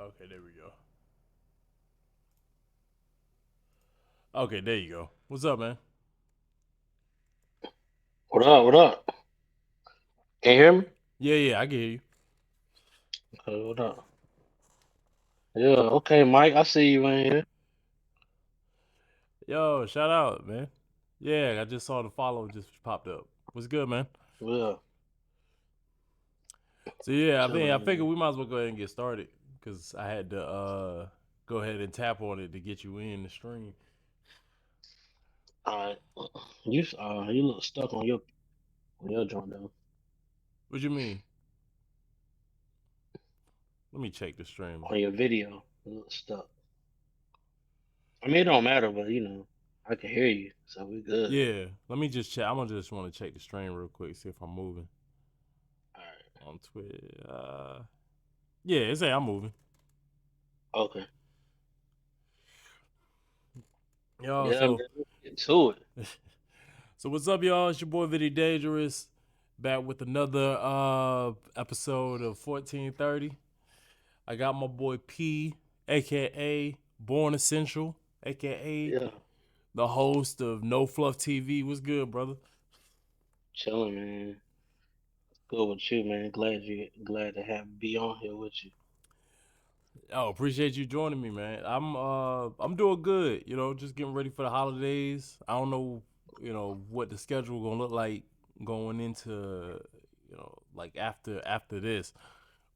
Okay, there we go. Okay, there you go. What's up, man? What up? What up? Can you hear me? Yeah, yeah, I can hear you. What up? Yeah, okay, Mike. I see you in here. Yo, shout out, man. Yeah, I just saw the follow just popped up. What's good, man? Yeah, So yeah, I chilling in figured here. we might as well go ahead and get started because I had to go ahead and tap on it to get you in the stream. All right. You look stuck on your joint though. What you mean? Let me check the stream. On your video, you look stuck. I mean, it don't matter, but I can hear you, so we good. Yeah, let me just check. I'm gonna just want to check the stream real quick, see if I'm moving All right. on Twitter. Yeah, it's hey, I'm moving. Okay. Yo, Yeah, man. so Let's get to it. so what's up, y'all? It's your boy Vinnie-Dangerous, back with another episode of 1430. I got my boy P, aka Bourne Essential, aka Yeah, the host of No Fluff TV. What's good, brother? chilling, man. Good with you, man. Glad to have be on here with you. Oh, appreciate you joining me, man. I'm doing good. You know, just getting ready for the holidays. I don't know, what the schedule gonna look like going into, like after this.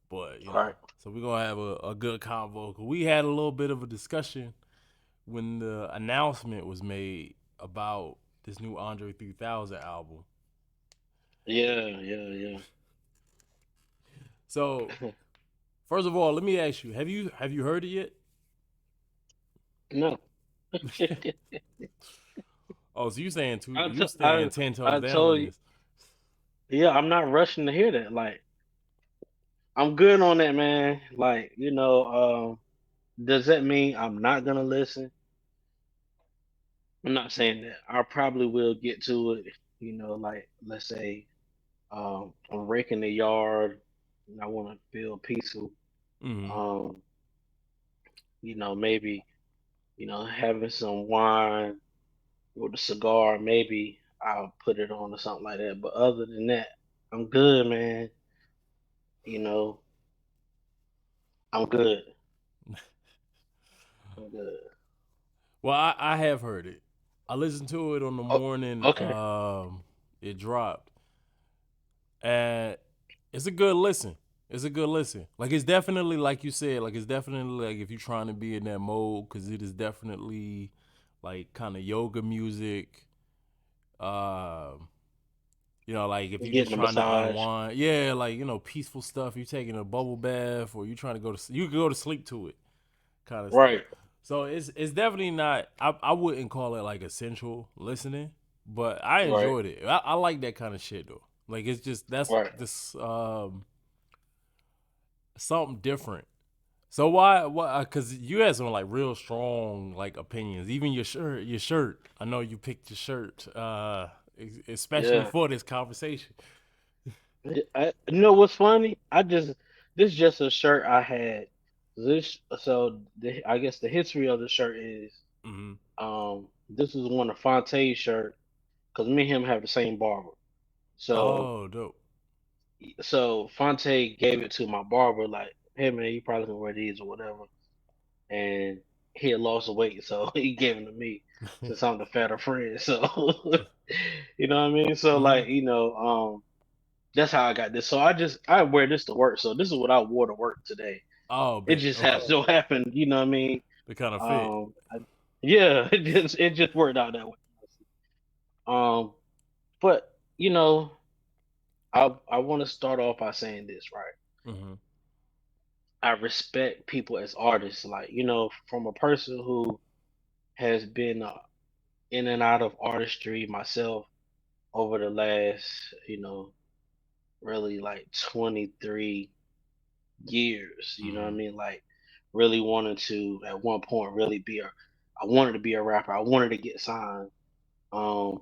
But All right. so we're gonna have a good convo. 'Cause we had a little bit of a discussion when the announcement was made about this new Andre 3000 album. Yeah, yeah, So yeah. first of all, let me ask you: have you heard it No. yet? Oh, so I, you t- staying 10 toes I down told on you, this? yeah, I'm not rushing to hear that. Like, I'm good on that, man. Like, does that mean I'm not gonna listen? I'm not saying that. I probably will get to it. Like let's say, I'm raking the yard and I want to feel peaceful. Mm-hmm. Um, maybe having some wine with a cigar. Maybe I'll put it on or something like that. But other than that, I'm good, man. You know, I'm good. I'm good. Well, I have heard it. I listened to it on the Oh, morning. okay. It dropped, and it's a good listen. It's a good listen. Like it's definitely like you said. Like it's definitely like if you're trying to be in that mode, because it is definitely like kind of yoga music. Um, like if you're just Getting a trying to massage. unwind, yeah, like peaceful stuff. You're taking a bubble bath, or you trying to you can go to sleep to it, kind of stuff. Right. So it's definitely not. I wouldn't call it like essential listening, but I Right. enjoyed it. I like that kind of shit though. Like it's just that's Right. this something different. So why? What? Because you had some like real strong like opinions. Even your shirt. Your shirt. I know you picked your shirt, especially Yeah. for this conversation. You know what's funny? This is just a shirt I had. I guess the history of the shirt is Hmm. this is one of Fonte's shirt because me and him have the same barber. So Oh, dope. so Fonte gave it to my barber like, hey man, you probably can wear these or whatever. And he had lost weight, so he gave them to me since I'm the fatter friend. So you know what I mean? So Hmm. like, that's how I got this. So I wear this to work. So this is what I wore to work today. Oh, It bet. just Okay. has so happened, you know what I mean? They kind of fit. Um, I, yeah, it just worked out that way. Um, but you know, I want to start off by saying this, right? Hmm. I respect people as artists, like from a person who has been in and out of artistry myself over the last, really like 23 years. You know what I Hmm. mean? Like really wanted to at one point really be a I wanted to be a rapper. I wanted to get signed. Um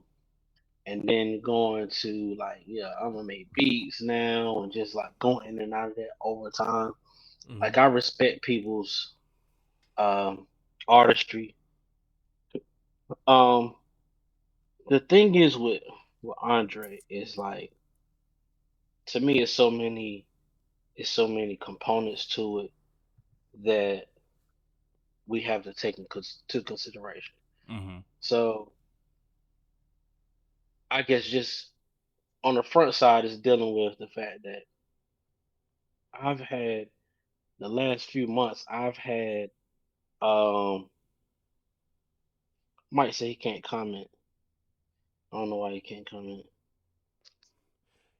and then going to like, yeah, I'm gonna make beats now and just like going in and out of that over time. Mm-hmm. Like I respect people's um artistry. Um, the thing is with Andre is like to me it's so many components to it that we have to take into consideration. Mm-hmm. So I guess just on the front side is dealing with the fact that I've had the last few months I've had might say he can't comment. I don't know why he can't comment.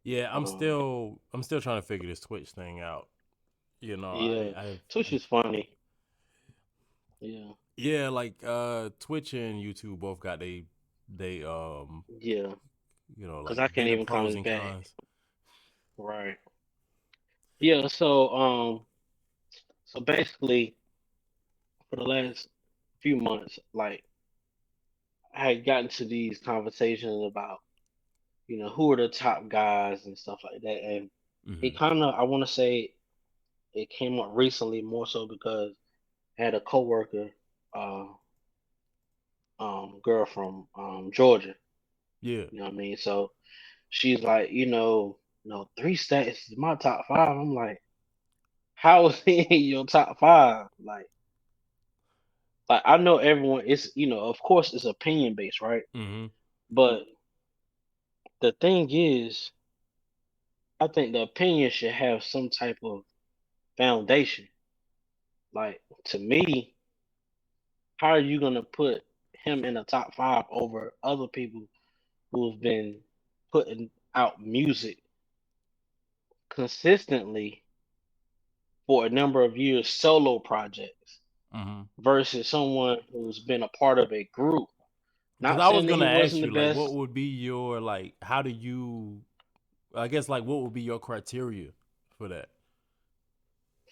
Yeah, Um I'm still trying to figure this Twitch thing out. You know, yeah. Twitch I is funny. Yeah. yeah, like Twitch and YouTube both got they Yeah. you know, Cause like I can't been even pros comment and back. cons. Right. Yeah, so basically for the last few months, like I had gotten to these conversations about, who are the top guys and stuff like that. And Mm-hmm. it kind of, I want to say it came up recently more so because I had a coworker, uh, girl from Georgia. Yeah. You know what I mean? So she's like, three stacks is my top five. I'm like, how is he in your top five? Like I know everyone. It's of course it's opinion based, right? Mm-hmm. But the thing is, I think the opinion should have some type of foundation. Like to me, how are you gonna put him in the top five over other people who've been putting out music consistently for a number of years, solo projects, Mm-hmm. versus someone who's been a part of a group? Because Not I was saying that he gonna ask wasn't the you, like, what best would be your like? How do you? I guess like, what would be your criteria for that?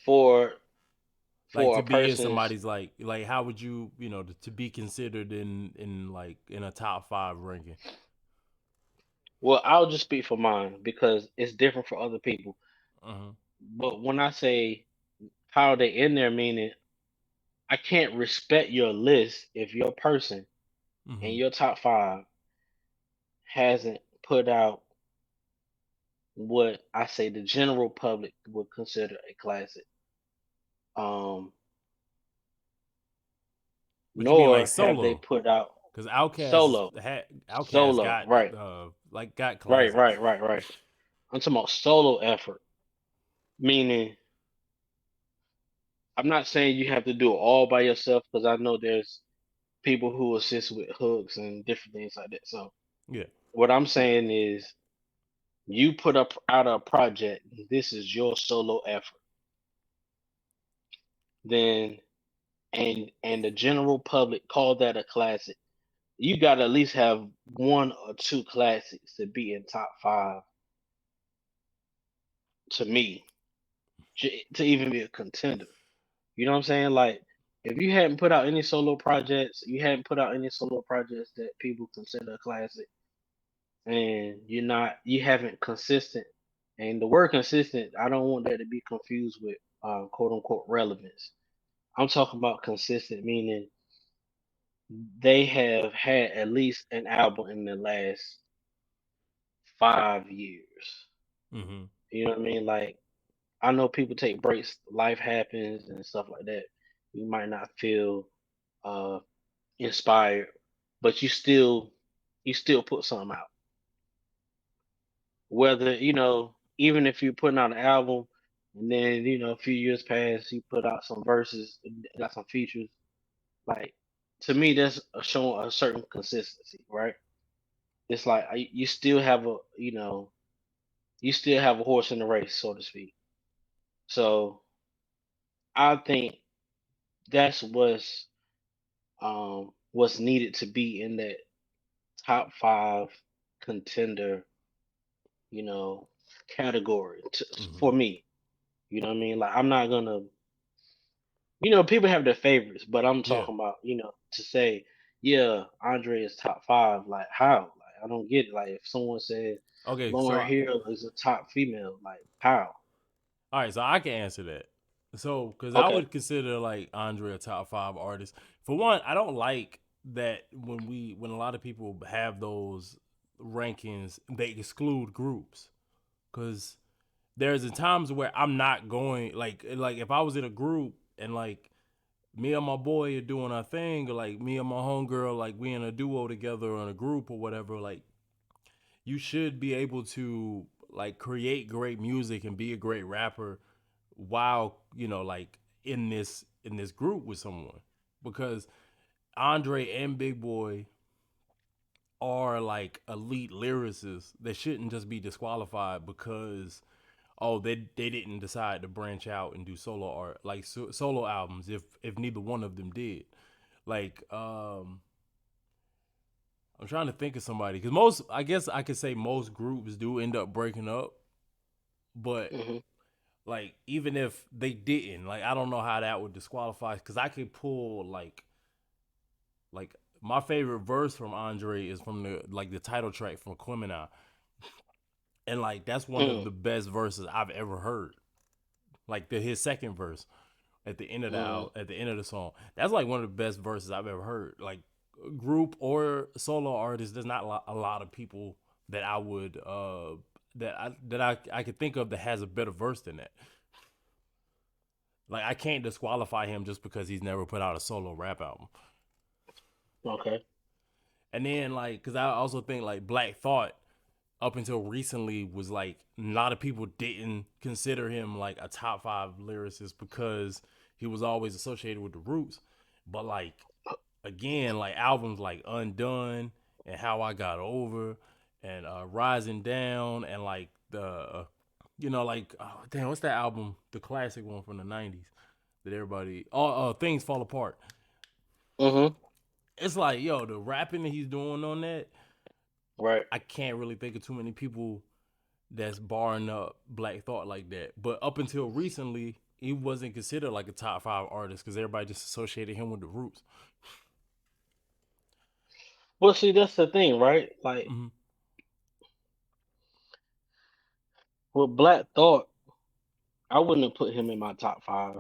for Like for to a be in person's. somebody's like, how would you to be considered in like in a top five ranking? Well, I'll just speak for mine because it's different for other people. Uh-huh. But when I say how they in there, meaning I can't respect your list if your person in Mm-hmm. your top five hasn't put out what I say the general public would consider a classic. Um, What you mean like Nor have they solo? put out Because Outkast solo, had Outkast solo, got right, like got right, classics. right, right, right. I'm talking about solo effort, meaning I'm not saying you have to do it all by yourself because I know there's people who assist with hooks and different things like that. So Yeah. what I'm saying is you put up out a project, this is your solo effort, then and the general public call that a classic. You got to at least have one or two classics to be in top five to me to even be a contender. You know what I'm saying? Like if you hadn't put out any solo projects, you hadn't put out any solo projects that people consider a classic, and you haven't consistent. And the word consistent, I don't want that to be confused with quote unquote relevance. I'm talking about consistent, meaning they have had at least an album in the last 5 years. Mm-hmm. You know what I mean? Like I know people take breaks, life happens and stuff like that. You might not feel uh inspired, but you still put something out. Whether, even if you're putting out an album and then, a few years pass, you put out some verses, got some features, like to me that's showing a certain consistency, right? It's like you still have you still have a horse in the race, so to speak. So I think that's what's needed to be in that top five contender, you know, category Mm-hmm. for me. You know what I mean? Like I'm not gonna, people have their favorites, but I'm Yeah. talking about, to say, yeah, Andre is top five. Like how? Like I don't get it. Like if someone says Okay. So Lauren Hill is a top female, like how? all right. So I can answer that. So, because I Okay. would consider like Andre a top five artist. For one, I don't like that when a lot of people have those rankings, they exclude groups. Because there's times where I'm not going like if I was in a group and like me and my boy are doing our thing, or like me and my homegirl, like we in a duo together or in a group or whatever, like you should be able to like create great music and be a great rapper while like in this group with someone, because Andre and Big Boy are like elite lyricists that shouldn't just be disqualified because they didn't decide to branch out and do solo art like solo albums if neither one of them did. Like I'm trying to think of somebody, because most, I guess I could say most groups do end up breaking up, but Hmm. like even if they didn't, like I don't know how that would disqualify, because I could pull like my favorite verse from Andre is from the title track from Quemini, and like that's one of Mm. the best verses I've ever heard. Like his second verse at the end of Hmm. the song, that's like one of the best verses I've ever heard. Like group or solo artist, there's not a lot of people that I would that I could think of that has a better verse than that. Like I can't disqualify him just because he's never put out a solo rap album. Okay. And then like, because I also think like Black Thought up until recently was like a lot of people didn't consider him like a top five lyricist because he was always associated with the Roots. But like again, like albums like Undone and How I Got Over and Rising Down and like like damn, what's that album? The classic one from the '90s that everybody, Things Fall Apart. Hmm. It's like, yo, the rapping that he's doing on that, Right. I can't really think of too many people that's barring up Black Thought like that. But up until recently, he wasn't considered like a top five artist because everybody just associated him with the Roots. Well, see, that's the thing, right? Like Mm-hmm. with Black Thought, I wouldn't have put him in my top five.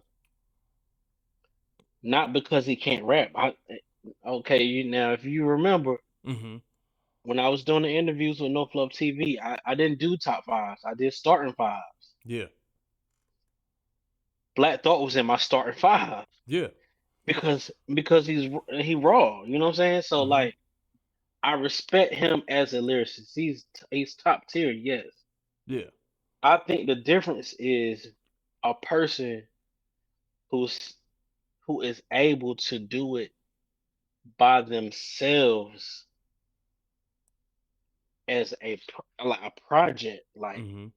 Not because he can't rap. Okay, now if you remember Mm-hmm. when I was doing the interviews with No Fluff TV, I didn't do top fives. I did starting fives. Yeah. Black Thought was in my starting five Yeah. because he raw. You know what I'm saying? So Mm-hmm. like I respect him as a lyricist. He's top tier. Yes. Yeah. I think the difference is a person who's who is able to do it by themselves as like a project. Like, Mm-hmm.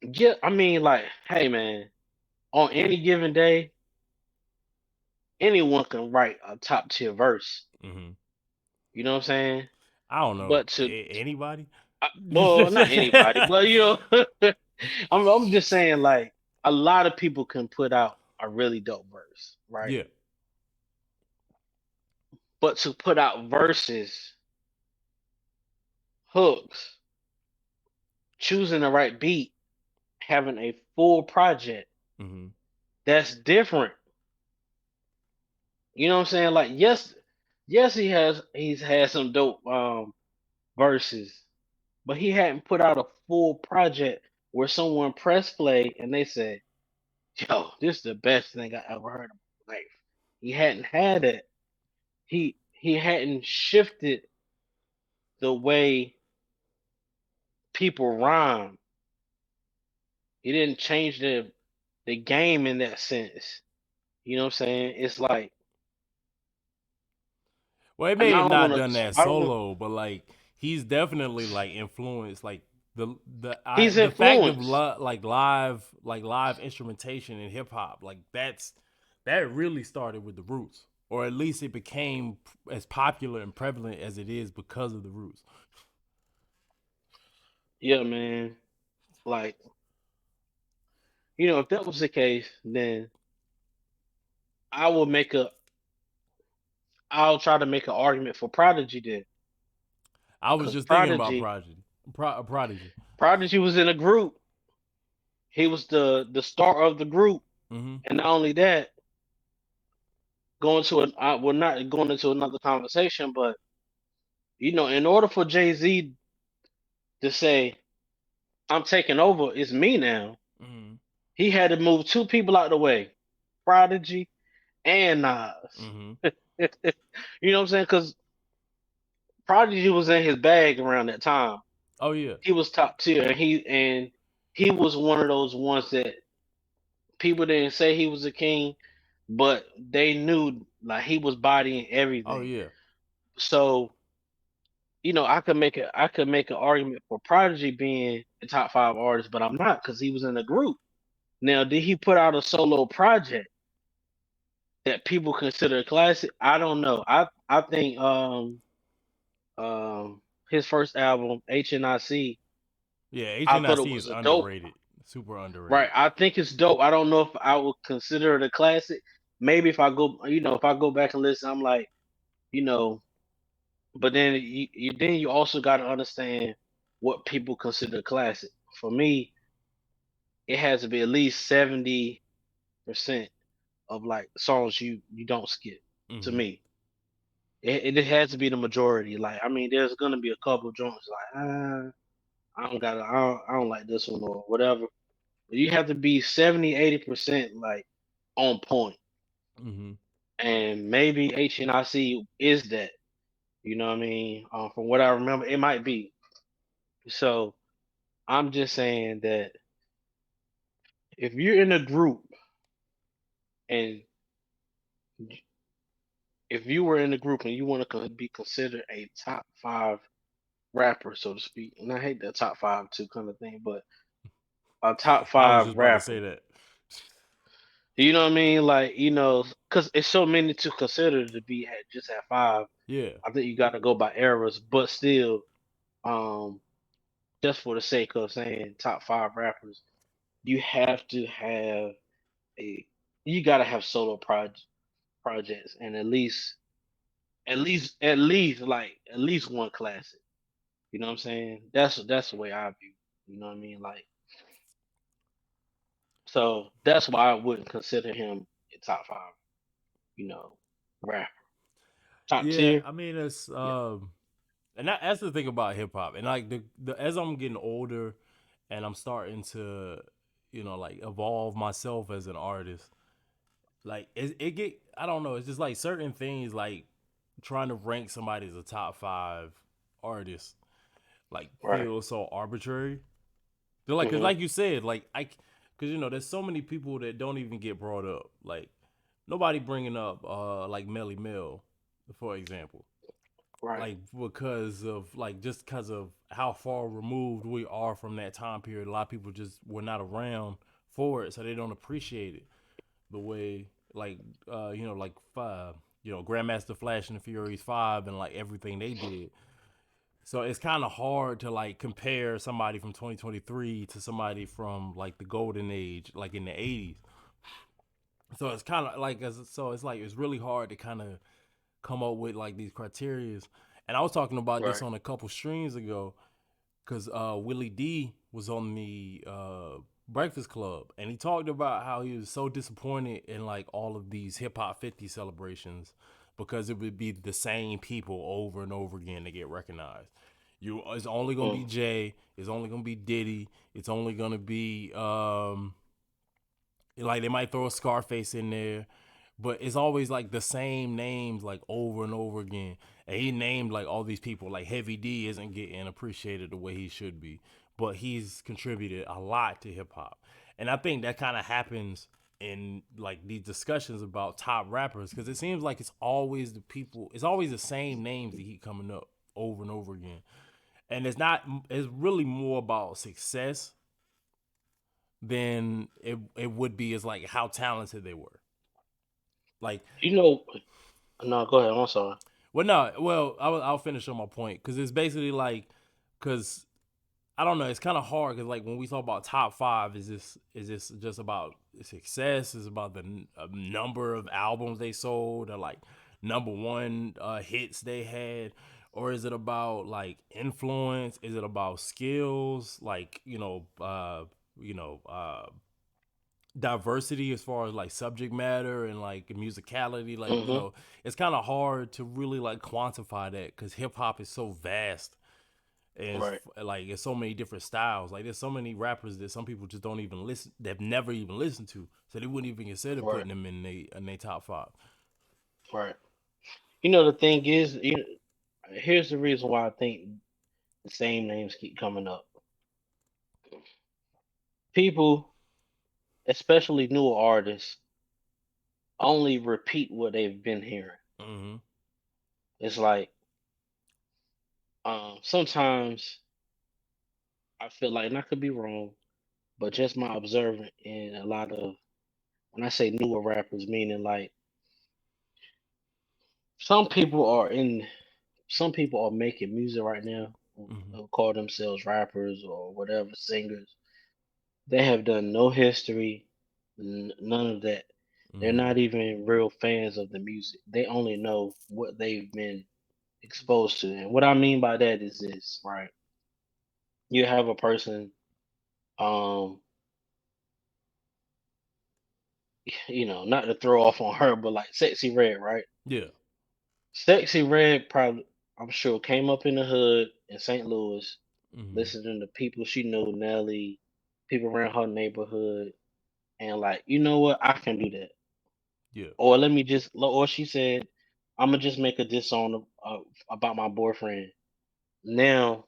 yeah, I mean, like, hey man, on any given day, anyone can write a top tier verse. Mm-hmm. You know what I'm saying? I don't know. But Anybody? well, not anybody, but you know, I'm just saying, like, a lot of people can put out a really dope verse, right? Yeah. But to put out verses, hooks, choosing the right beat, having a full project, Mm-hmm. that's different. You know what I'm saying? Like, yes, he's had some dope verses, but he hadn't put out a full project where someone pressed play and they said, "Yo, this is the best thing I ever heard in my life." He hadn't had it. He hadn't shifted the way people rhyme. He didn't change the game in that sense. You know what I'm saying? It's like, Well, it and may I have don't not want done to. that I don't want. solo, but like he's definitely like influenced like He's the fact of influenced. live instrumentation in hip hop, like that really started with the Roots, or at least it became as popular and prevalent as it is because of the Roots. Yeah, man. Like, if that was the case, then I will make a. I'll try to make an argument for Prodigy then, I was because just thinking about Prodigy. Prodigy. Prodigy was in a group. He was the star of the group, Mm-hmm. and not only that, going to an we're not going into another conversation, but in order for Jay Z to say I'm taking over, it's me now. Mm-hmm. He had to move two people out the way, Prodigy and Nas. Mm-hmm. You know what I'm saying? Because Prodigy was in his bag around that time. Oh yeah. He was top tier, and he was one of those ones that people didn't say he was a king, but they knew like he was bodying Oh everything. yeah. So I could make an argument for Prodigy being a top five artist, but I'm not because he was in a group. Now, did he put out a solo project that people consider a classic? I don't know. I think his first album HNIC, Yeah. I thought it HNIC is was a dope. underrated. Super Right, underrated. I think it's dope. I don't know if I would consider it a classic. Maybe if I go back and listen, I'm like, you know, but then you also got to understand what people consider a classic. For me, it has to be at least 70% of like songs you don't skip. To Mm-hmm. me, it has to be the majority. Like, I mean, there's gonna be a couple joints like I don't like this one or whatever. But you have to be 70-80% like on point. Mm-hmm. And maybe HNIC is that. You know what I mean? From what I remember, it might be. So I'm just saying that if you're in a group and if you were in a group and you want to be considered a top five rapper, so to speak, and I hate that top five too kind of thing, but a top I was five just about to say rapper, that. you know what I mean? Like, because it's so many to consider to be at just at five. Yeah. I think you got to go by eras, but still, um, just for the sake of saying top five rappers, you have to have a you got to have solo projects and at least one classic. You know what I'm saying? That's the way I view. You know what I mean? Like, so that's why I wouldn't consider him a top five. You know, rapper top Yeah. tier. I mean, it's Yeah, and that's the thing about hip hop. And like the as I'm getting older, and I'm starting to, like evolve myself as an artist. Like it get I don't know. It's just like certain things like trying to rank somebody as a top five artist like right. feel so arbitrary. They're like, cause Hmm. like you said, cause there's so many people that don't even get brought up. Like nobody bringing up like Melly Mill, for example. Right. Like because of like just because of how far removed we are from that time period, a lot of people just were not around for it, so they don't appreciate it the way like Grandmaster Flash and the Furious 5 and like everything they did. So it's kind of hard to like compare somebody from 2023 to somebody from like the golden age, like in the 80s. So it's kind of like so it's like it's really hard to kind of come up with like these criterias. And I was talking about this Right. on a couple streams ago because Willie D was on the Breakfast Club, and he talked about how he was so disappointed in like all of these hip hop 50 celebrations because it would be the same people over and over again to get recognized. It's only gonna be Mm. Jay. It's only gonna be Diddy. It's only gonna be like they might throw a Scarface in there, but it's always like the same names like over and over again. And he named like all these people. Like Heavy D isn't getting appreciated the way he should be, but he's contributed a lot to hip hop. And I think that kind of happens in like these discussions about top rappers because it seems like it's always the people, it's always the same names that keep coming up over and over again. And it's really more about success than it would be as like how talented they were. Like, You know, no, go ahead. I'm sorry. well, no, well, I'll finish on my point because it's basically like, because I don't know, it's kind of hard because like when we talk about top five, is this just about success? Is it about the number of albums they sold or like number one hits they had? Or is it about like influence? Is it about skills? Like you know, diversity as far as like subject matter and like musicality. Like, you Mhm. know, it's kind of hard to really like quantify that because hip hop is so vast. And it's Right. like it's so many different styles. Like there's so many rappers that some people just don't even listen. They've never even listened to, so they wouldn't even consider Right. putting them in their top five. Right. You know the thing is, here's the reason why I think the same names keep coming up. People, especially newer artists, only repeat what they've been hearing. Mm-hmm. It's like sometimes I feel like, and I could be wrong, but just my observing in a lot of when I say newer rappers, meaning like some people are in, some people are making music right now Mm-hmm. who call themselves rappers or whatever, singers. They have done no history, none of that. They're Mm-hmm. not even real fans of the music. They only know what they've been exposed to. And what I mean by that is this, right? You have a person, um, not to throw off on her, but like Sexy Red, right? Yeah. Sexy Red probably, I'm sure, came up in the hood in St. Louis, Mm-hmm. listening to people she knew, Nelly, people around her neighborhood, and like, you know what? I can do that. Yeah. Or let me just, or she said, I'm gonna just make a diss song about my boyfriend. Now,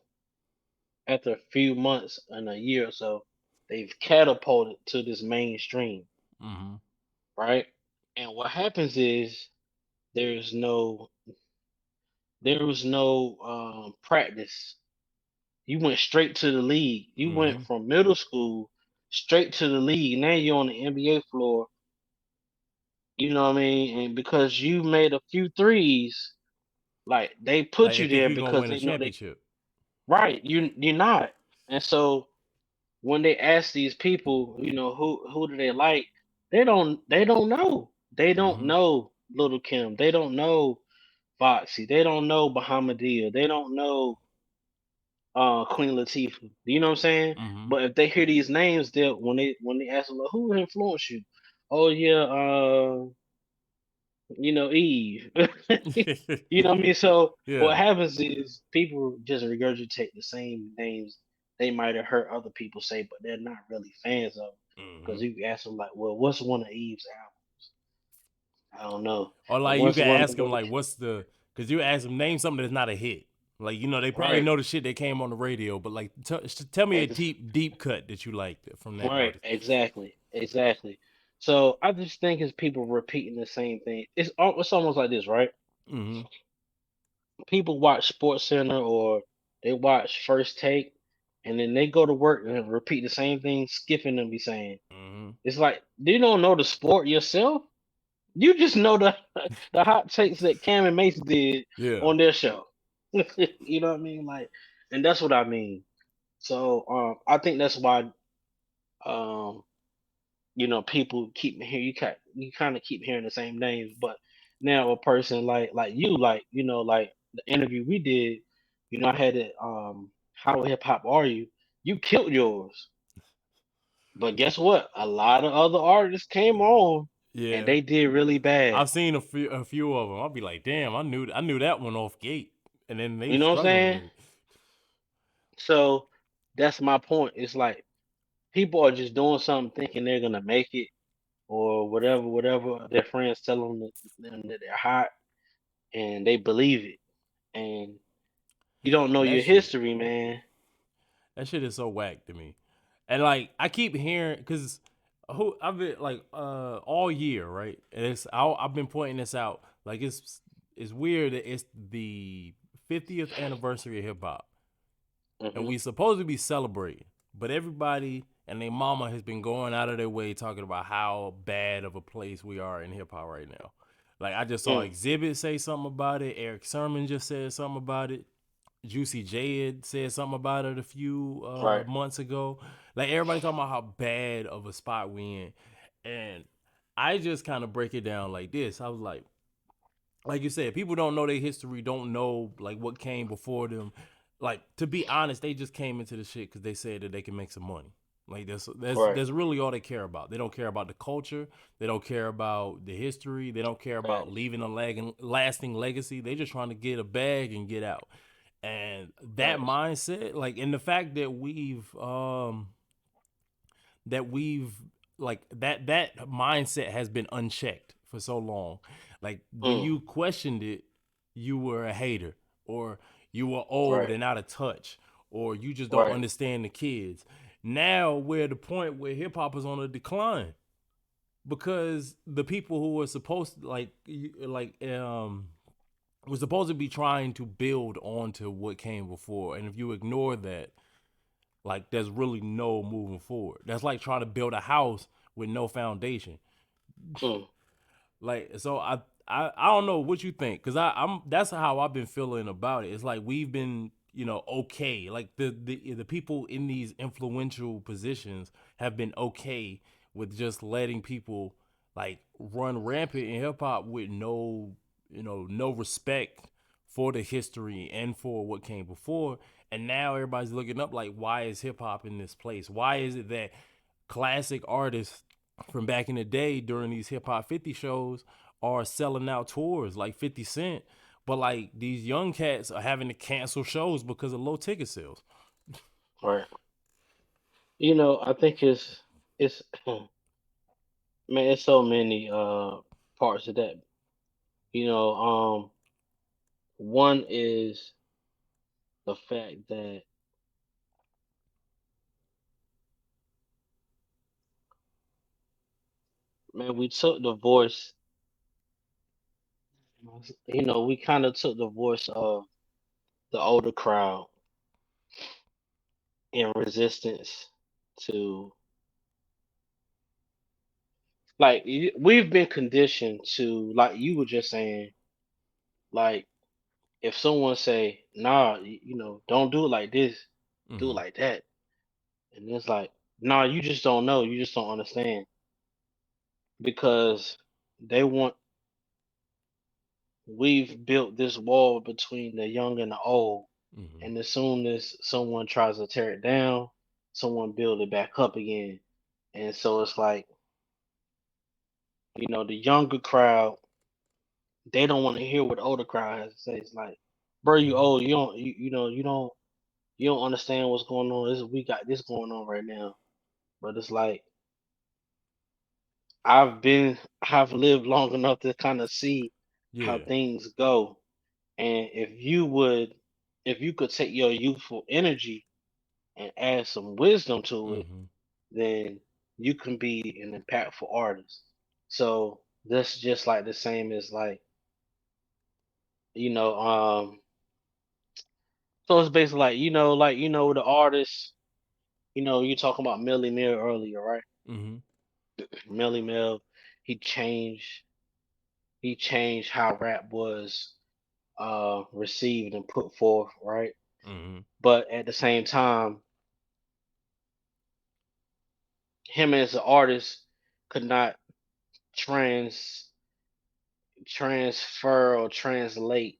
after a few months and a year or so, they've catapulted to this mainstream, Mm-hmm. right? And what happens is there's no, there was no practice. You went straight to the league. You Mm-hmm. went from middle school straight to the league. Now you're on the NBA floor. You know what I mean? And because you made a few threes, like they Like put they you think there you're gonna because win a they know they championship. right. You're not. And so when they ask these people, who do they like? They don't know. They don't Mm-hmm. know Little Kim. They don't know Foxy. They don't know Bahamadia. They don't know Queen Latifah. You know what I'm saying? Mm-hmm. But if they hear these names, they when they ask them, like, who influenced you? Oh yeah, Eve. You know what I mean? So what Yeah. happens is people just regurgitate the same names they might have heard other people say, but they're not really fans of. Mm-hmm. Because you ask them like, well, what's one of Eve's albums? I don't know. Or And like you what's could one of ask them Little like, what's the? Because you ask them name something that's not a hit. Like you know they probably right, know the shit that came on the radio, but like tell me a ex- deep cut that you liked from that right, artist. exactly. So I just think it's people repeating the same thing. It's almost like this, right? Mm-hmm. People watch Sports Center or they watch First Take, and then they go to work and repeat the same thing Skipping and be saying. Mm-hmm. It's like you don't know the sport yourself. You just know the the hot takes that Cam and Mace did Yeah. on their show. You know what I mean? Like, and that's what I mean. So I think that's why um, people keep hearing you kind of keep hearing the same names, but now a person like you, like like the interview we did, I had it. How hip hop are you? You killed yours, but guess what? A lot of other artists came on and Yeah. they did really bad. I've seen a few of them. I'll be like, damn, I knew that one off gate, and then they You know what I'm struggling saying? with it. So that's my point. It's like people are just doing something thinking they're gonna make it or whatever their friends tell them that they're hot and they believe it. And you don't know And your history, man. that shit is so whack to me. And like I keep hearing because who I've been like all year, right? And I've been pointing this out. Like it's weird that it's the 50th anniversary of hip hop, and Hmm. we supposed to be celebrating, but everybody and their mama has been going out of their way talking about how bad of a place we are in hip hop right now. Like I just saw Mm, Exhibit say something about it. Eric Sermon just said something about it. Juicy J had said something about it a few right. months ago. Like everybody talking about how bad of a spot we in, and I just kind of break it down like this. I was like you said, people don't know their history, don't know like what came before them. Like to be honest, they just came into the shit because they said that they can make some money. Like that's Right. that's really all they care about. They don't care about the culture. They don't care about the history. They don't care about Facts. leaving a lasting legacy. They just trying to get a bag and get out. And that Facts. mindset, like, and the fact that we've like that mindset has been unchecked for so long. Like when Mm. you questioned it, you were a hater, or you were old Right. and out of touch, or you just don't Right. understand the kids. Now we're at the point where hip hop is on a decline because the people who were supposed to we're supposed to be trying to build onto what came before, and if you ignore that, like, there's really no moving forward. That's like trying to build a house with no foundation. Mm. Like, so I don't know what you think, because I'm that's how I've been feeling about it. It's like we've been, okay. Like the people in these influential positions have been okay with just letting people like run rampant in hip hop with no respect for the history and for what came before. And now everybody's looking up like, why is hip hop in this place? Why is it that classic artists from back in the day during these hip hop 50 shows are selling out tours like 50 Cent, but like these young cats are having to cancel shows because of low ticket sales? Right. I think it's man, it's so many parts of that. One is the fact that, man, we took the voice, we kind of took the voice of the older crowd in resistance to, like, we've been conditioned to, like you were just saying, like, if someone say, nah, don't do it like this, do it Mm-hmm. like that, and it's like, nah, you just don't know, you just don't understand, because they want we've built this wall between the young and the old, Mm-hmm. and as soon as someone tries to tear it down, someone build it back up again. And so it's like, the younger crowd, they don't want to hear what the older crowd has to say. It's like, bro, you Mm-hmm. old, you don't understand what's going on. We got this going on right now. But it's like, I've lived long enough to kind of see how Yeah. things go. And if you could take your youthful energy and add some wisdom to it, Mm-hmm. then you can be an impactful artist. So that's just like the same as, like, you know, so it's basically like, the artist, you talking about Millie Mill earlier, right? Mm-hmm. Millie Mill, he changed he changed how rap was received and put forth, right? Mm-hmm. But at the same time, him as an artist could not trans transfer or translate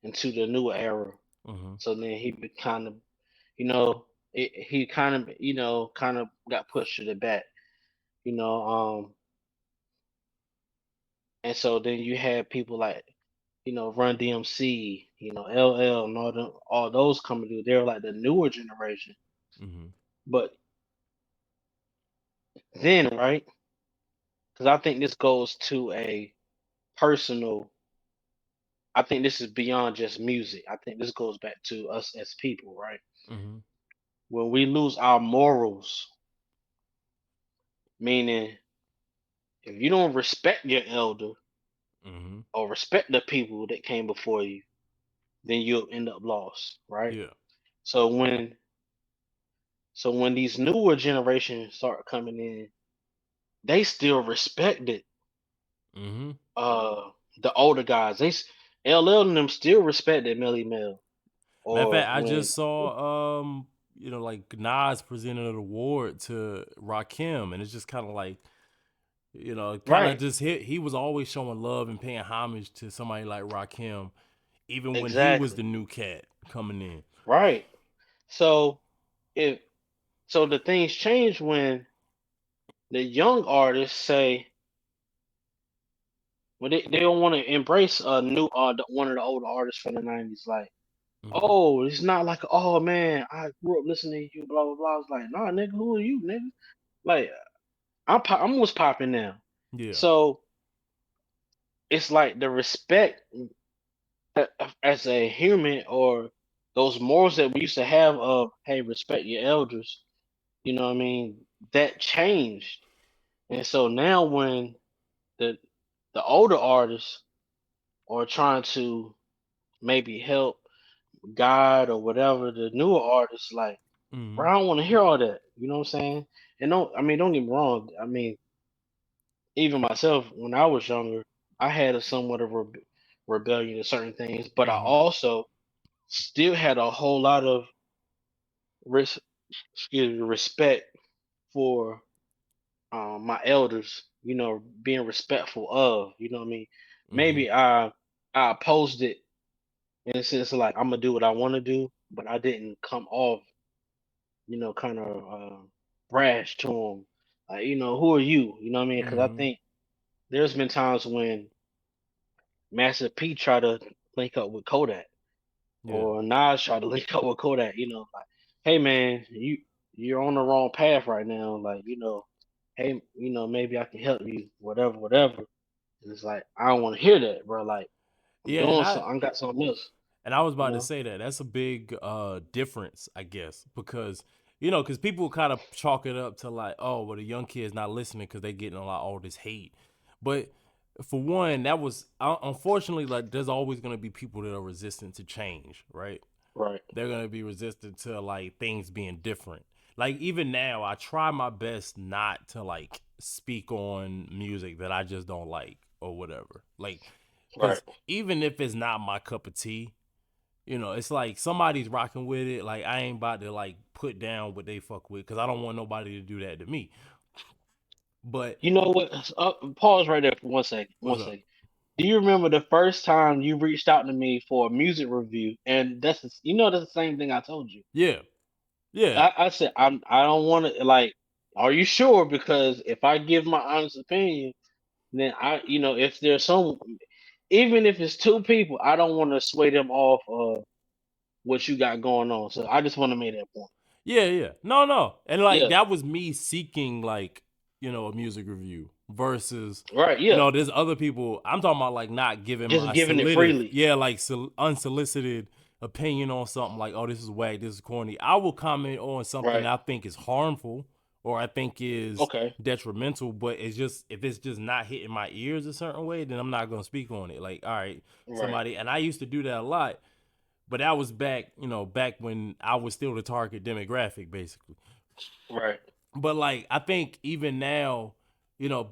into the new era. Mm-hmm. So then he kind of, you know, he kind of got pushed to the back, you know. And so then you had people like, Run DMC, LL, and all those coming through. They're like the newer generation. Mm-hmm. But then, right? Because I think this goes to a personal. I think this is beyond just music. I think this goes back to us as people, right? Mm-hmm. When we lose our morals, meaning if you don't respect your elder Mm-hmm. or respect the people that came before you, then you'll end up lost, right? Yeah. So when these newer generations start coming in, they still respected Mm-hmm. uh the older guys. LL and them still respected Melly Mel. Matter of Or fact, I when just saw like Nas presented an award to Rakim, and it's just kind of like, kind of right, just hit. He was always showing love and paying homage to somebody like Rakim, even when he was exactly. the new cat coming in. Right. So if So the things change when the young artists say, well, they don't want to embrace a new one of the older artists from the '90s. Like, Hmm. oh, it's not like, oh man, I grew up listening to you, blah blah blah. I was like, nah, nigga, who are you, nigga? Like, I'm what's popping now. Yeah. So it's like the respect as a human, or those morals that we used to have of, hey, respect your elders. You know what I mean? That changed, and so now when the the older artists are trying to maybe help guide or whatever the newer artists, like, bro, Hmm. I don't want to hear all that. You know what I'm saying? And don't, I mean, don't get me wrong. I mean, even myself, when I was younger, I had a somewhat of rebellion to certain things, but I Hmm. also still had a whole lot of res- respect for my elders. You know, being respectful of. You know what I mean? Hmm. Maybe I opposed it in a sense of like, I'm gonna do what I want to do, but I didn't come off, kind of brash to them. Like, who are you? You know what I mean? Because I Hmm. think there's been times when Master P tried to link up with Kodak, Yeah. or Nas tried to link up with Kodak. Like, hey man, you're on the wrong path right now. Like, hey, maybe I can help you, whatever, whatever. And it's like, I don't want to hear that, bro. Like, I'm Yeah, and doing I something. I got something else. and I was You about to know? say that that's a big difference, I guess, because because people kind of chalk it up to like, oh, well, the young kids not listening because they getting a lot all this hate. But for one, that was unfortunately, like, there's always gonna be people that are resistant to change, right? Right, They're gonna be resistant to like things being different. Like even now, I try my best not to like speak on music that I just don't like or whatever. Like, right. because even if it's not my cup of tea, it's like somebody's rocking with it. Like I ain't about to like put down what they fuck with because I don't want nobody to do that to me. But You know what? Pause right there for 1 second. One what's up? second. Do you remember the first time you reached out to me for a music review? And that's the same thing I told you. Yeah, yeah, I said, I don't want to, like. Are you sure? Because if I give my honest opinion, then if there's even if it's two people, I don't want to sway them off of what you got going on. So I just want to make that point. yeah, yeah. No, no, and like Yeah. that was me seeking like a music review versus Right. Yeah. there's other people. I'm talking about like not giving Just my giving it solid, freely. yeah, like unsolicited opinion on something like, oh, this is whack, this is corny. I will comment on something Right. I think is harmful or I think is Okay. detrimental, but it's just if it's just not hitting my ears a certain way, then I'm not gonna speak on it. Like, all right, Right. somebody, and I used to do that a lot, but that was back when I was still the target demographic, basically. Right. But like I think even now,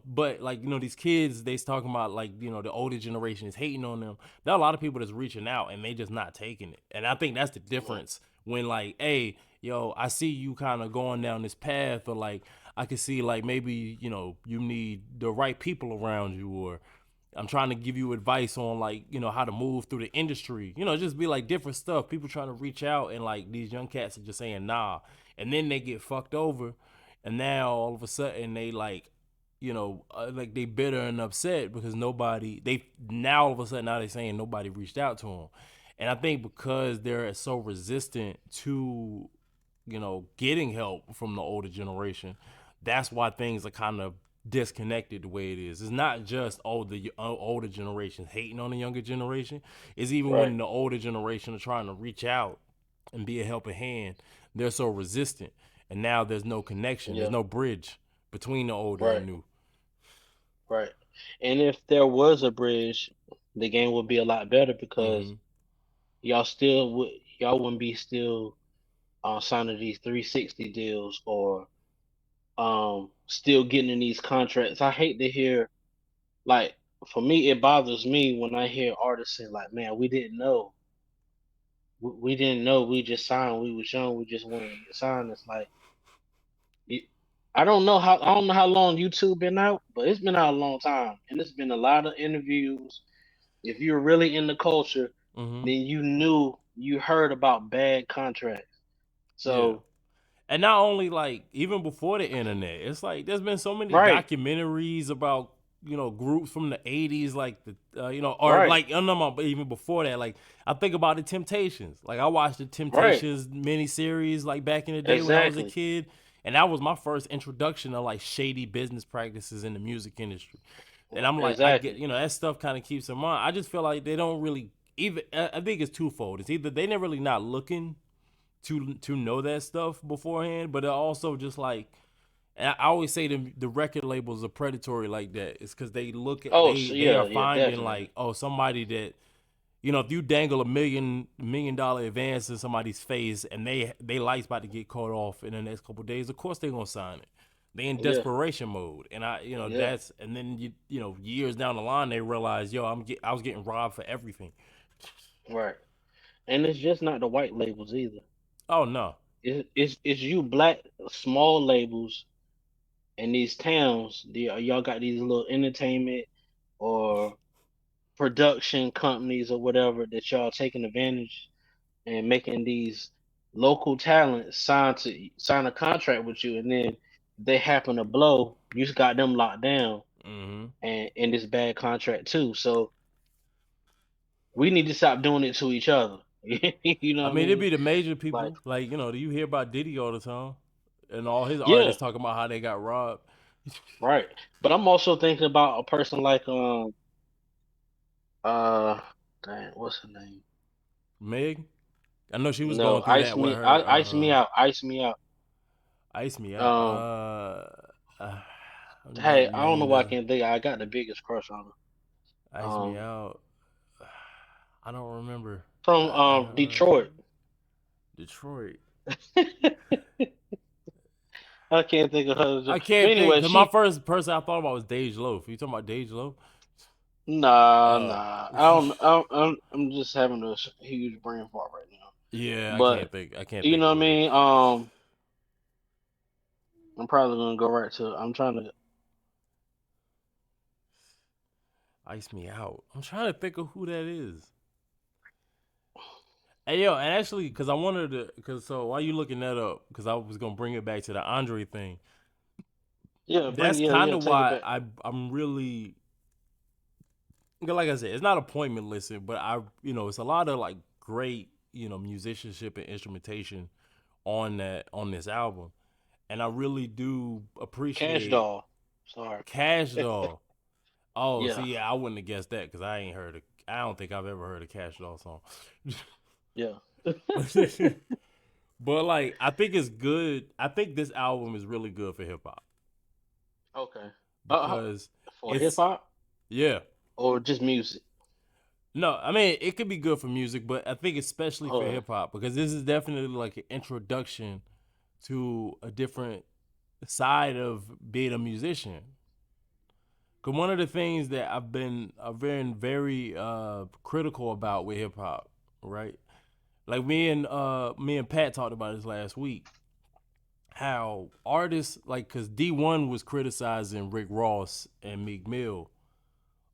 but like these kids they talking about like the older generation is hating on them. There are a lot of people that's reaching out and they just not taking it, and I think that's the Right. difference when like, hey, yo, I see you kind of going down this path, or like I can see like maybe you need the right people around you, or I'm trying to give you advice on like how to move through the industry. Just be like different stuff. People trying to reach out and like these young cats are just saying nah, and then they get fucked over, and now all of a sudden they like like they bitter and upset because nobody they now all of a sudden now they saying nobody reached out to them, and I think because they're so resistant to getting help from the older generation, that's why things are kind of disconnected the way it is. It's not just the older generation hating on the younger generation. It's even Right. when the older generation are trying to reach out and be a helping hand, they're so resistant. And now there's no connection. There's Yeah. no bridge between the older and Right. new. Right. And if there was a bridge, the game would be a lot better because Mm-hmm. y'all wouldn't be still signing these 360 deals, or still getting in these contracts. I hate to hear, like, for me it bothers me when I hear artists say like, man, we didn't know, we just signed, we was young, we just wanted to get signed. It's like, it, I don't know how long YouTube been out, but it's been out a long time, and it's been a lot of interviews. If you're really in the culture, Mm-hmm. then you heard about bad contracts. Yeah. So And not only like even before the internet, it's like there's been so many Right, documentaries about groups from the '80s, like the or right, like I don't know, but even before that, like I think about the Temptations. Like I watched the right. Temptations miniseries like back in the day when I was a Exactly. kid, and that was my first introduction to like shady business practices in the music industry. And I'm like, I get Exactly. that stuff kind of keeps in mind. I just feel like they don't really even. I think it's twofold. It's either they never really not looking to know that stuff beforehand, but it also just like and I always say the record labels are predatory like that. It's because they look at Oh, so they are yeah, yeah, finding definitely. like somebody that if you dangle $1 million advance in somebody's face and they lights about to get cut off in the next couple of days, of course they're gonna sign it. They in Yeah, desperation mode, and yeah, that's and then years down the line they realize I was getting robbed for everything. right. And it's just not the white labels either. Oh no. It's you black small labels in these towns. Y'all got these little entertainment or production companies or whatever that y'all taking advantage and making these local talents sign a contract with you, and then they happen to blow. You just got them locked down Hmm. and in this bad contract too. So we need to stop doing it to each other. You know I what I mean, it'd mean? be the major Like, people. Like, do you hear about Diddy all the time? And all his yeah, artists talking about how they got robbed. right. But I'm also thinking about a person like uh dang, what's her name? Meg, I know she was No, going through that with her Ice me out, ice me out. Ice Me Out. Um, Uh hey, that I don't know name why I doesn't can't think. I got the biggest crush on her. Ice Me Out. I don't remember. From Detroit. Detroit. I can't think of her. I But can't think anyway, because my she first person I thought about was Dej Loaf. You talking about Dej Loaf? nah Uh, nah. I don't. I'm just having a huge brain fart right now. yeah, I can't But think. I can't you think know of what I who it is. mean. I'm probably gonna go right to. I'm trying to. Ice Me Out. I'm trying to think of who that is. Hey yo, and actually, because I wanted to, because so while you looking that up, because I was gonna bring it back to the Andre thing. Yeah, That's kind yeah. of Take it why back. I'm really like I said, it's not appointment listen, but it's a lot of like great musicianship and instrumentation on this album, and I really do Cash appreciate doll. Sorry. Cash Doll. Oh, Yeah, see, yeah, I wouldn't have guessed that because I ain't heard it. I don't think I've ever heard a Cash Doll song. yeah. But like, I think it's good. I think this album is really good for hip hop Okay. Uh, because for hip it's hop yeah. or just music. No, I mean it could be good for music, but I think especially for Okay. hip hop because this is definitely like an introduction to a different side of being a musician. Cause one of the things that I've been very critical about with hip hop, right? Like me and Pat talked about this last week. How artists like, cause D1 was criticizing Rick Ross and Meek Mill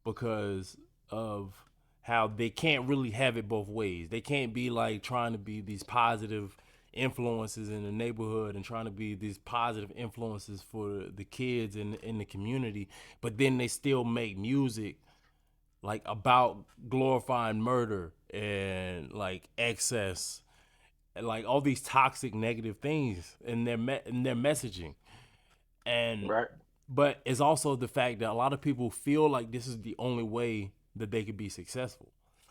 because of how they can't really have it both ways. They can't be like trying to be these positive influences in the neighborhood and trying to be these positive influences for the kids in the community, but then they still make music like about glorifying murder and like excess and like all these toxic negative things in their messaging. And Right. but it's also the fact that a lot of people feel like this is the only way that they could be successful.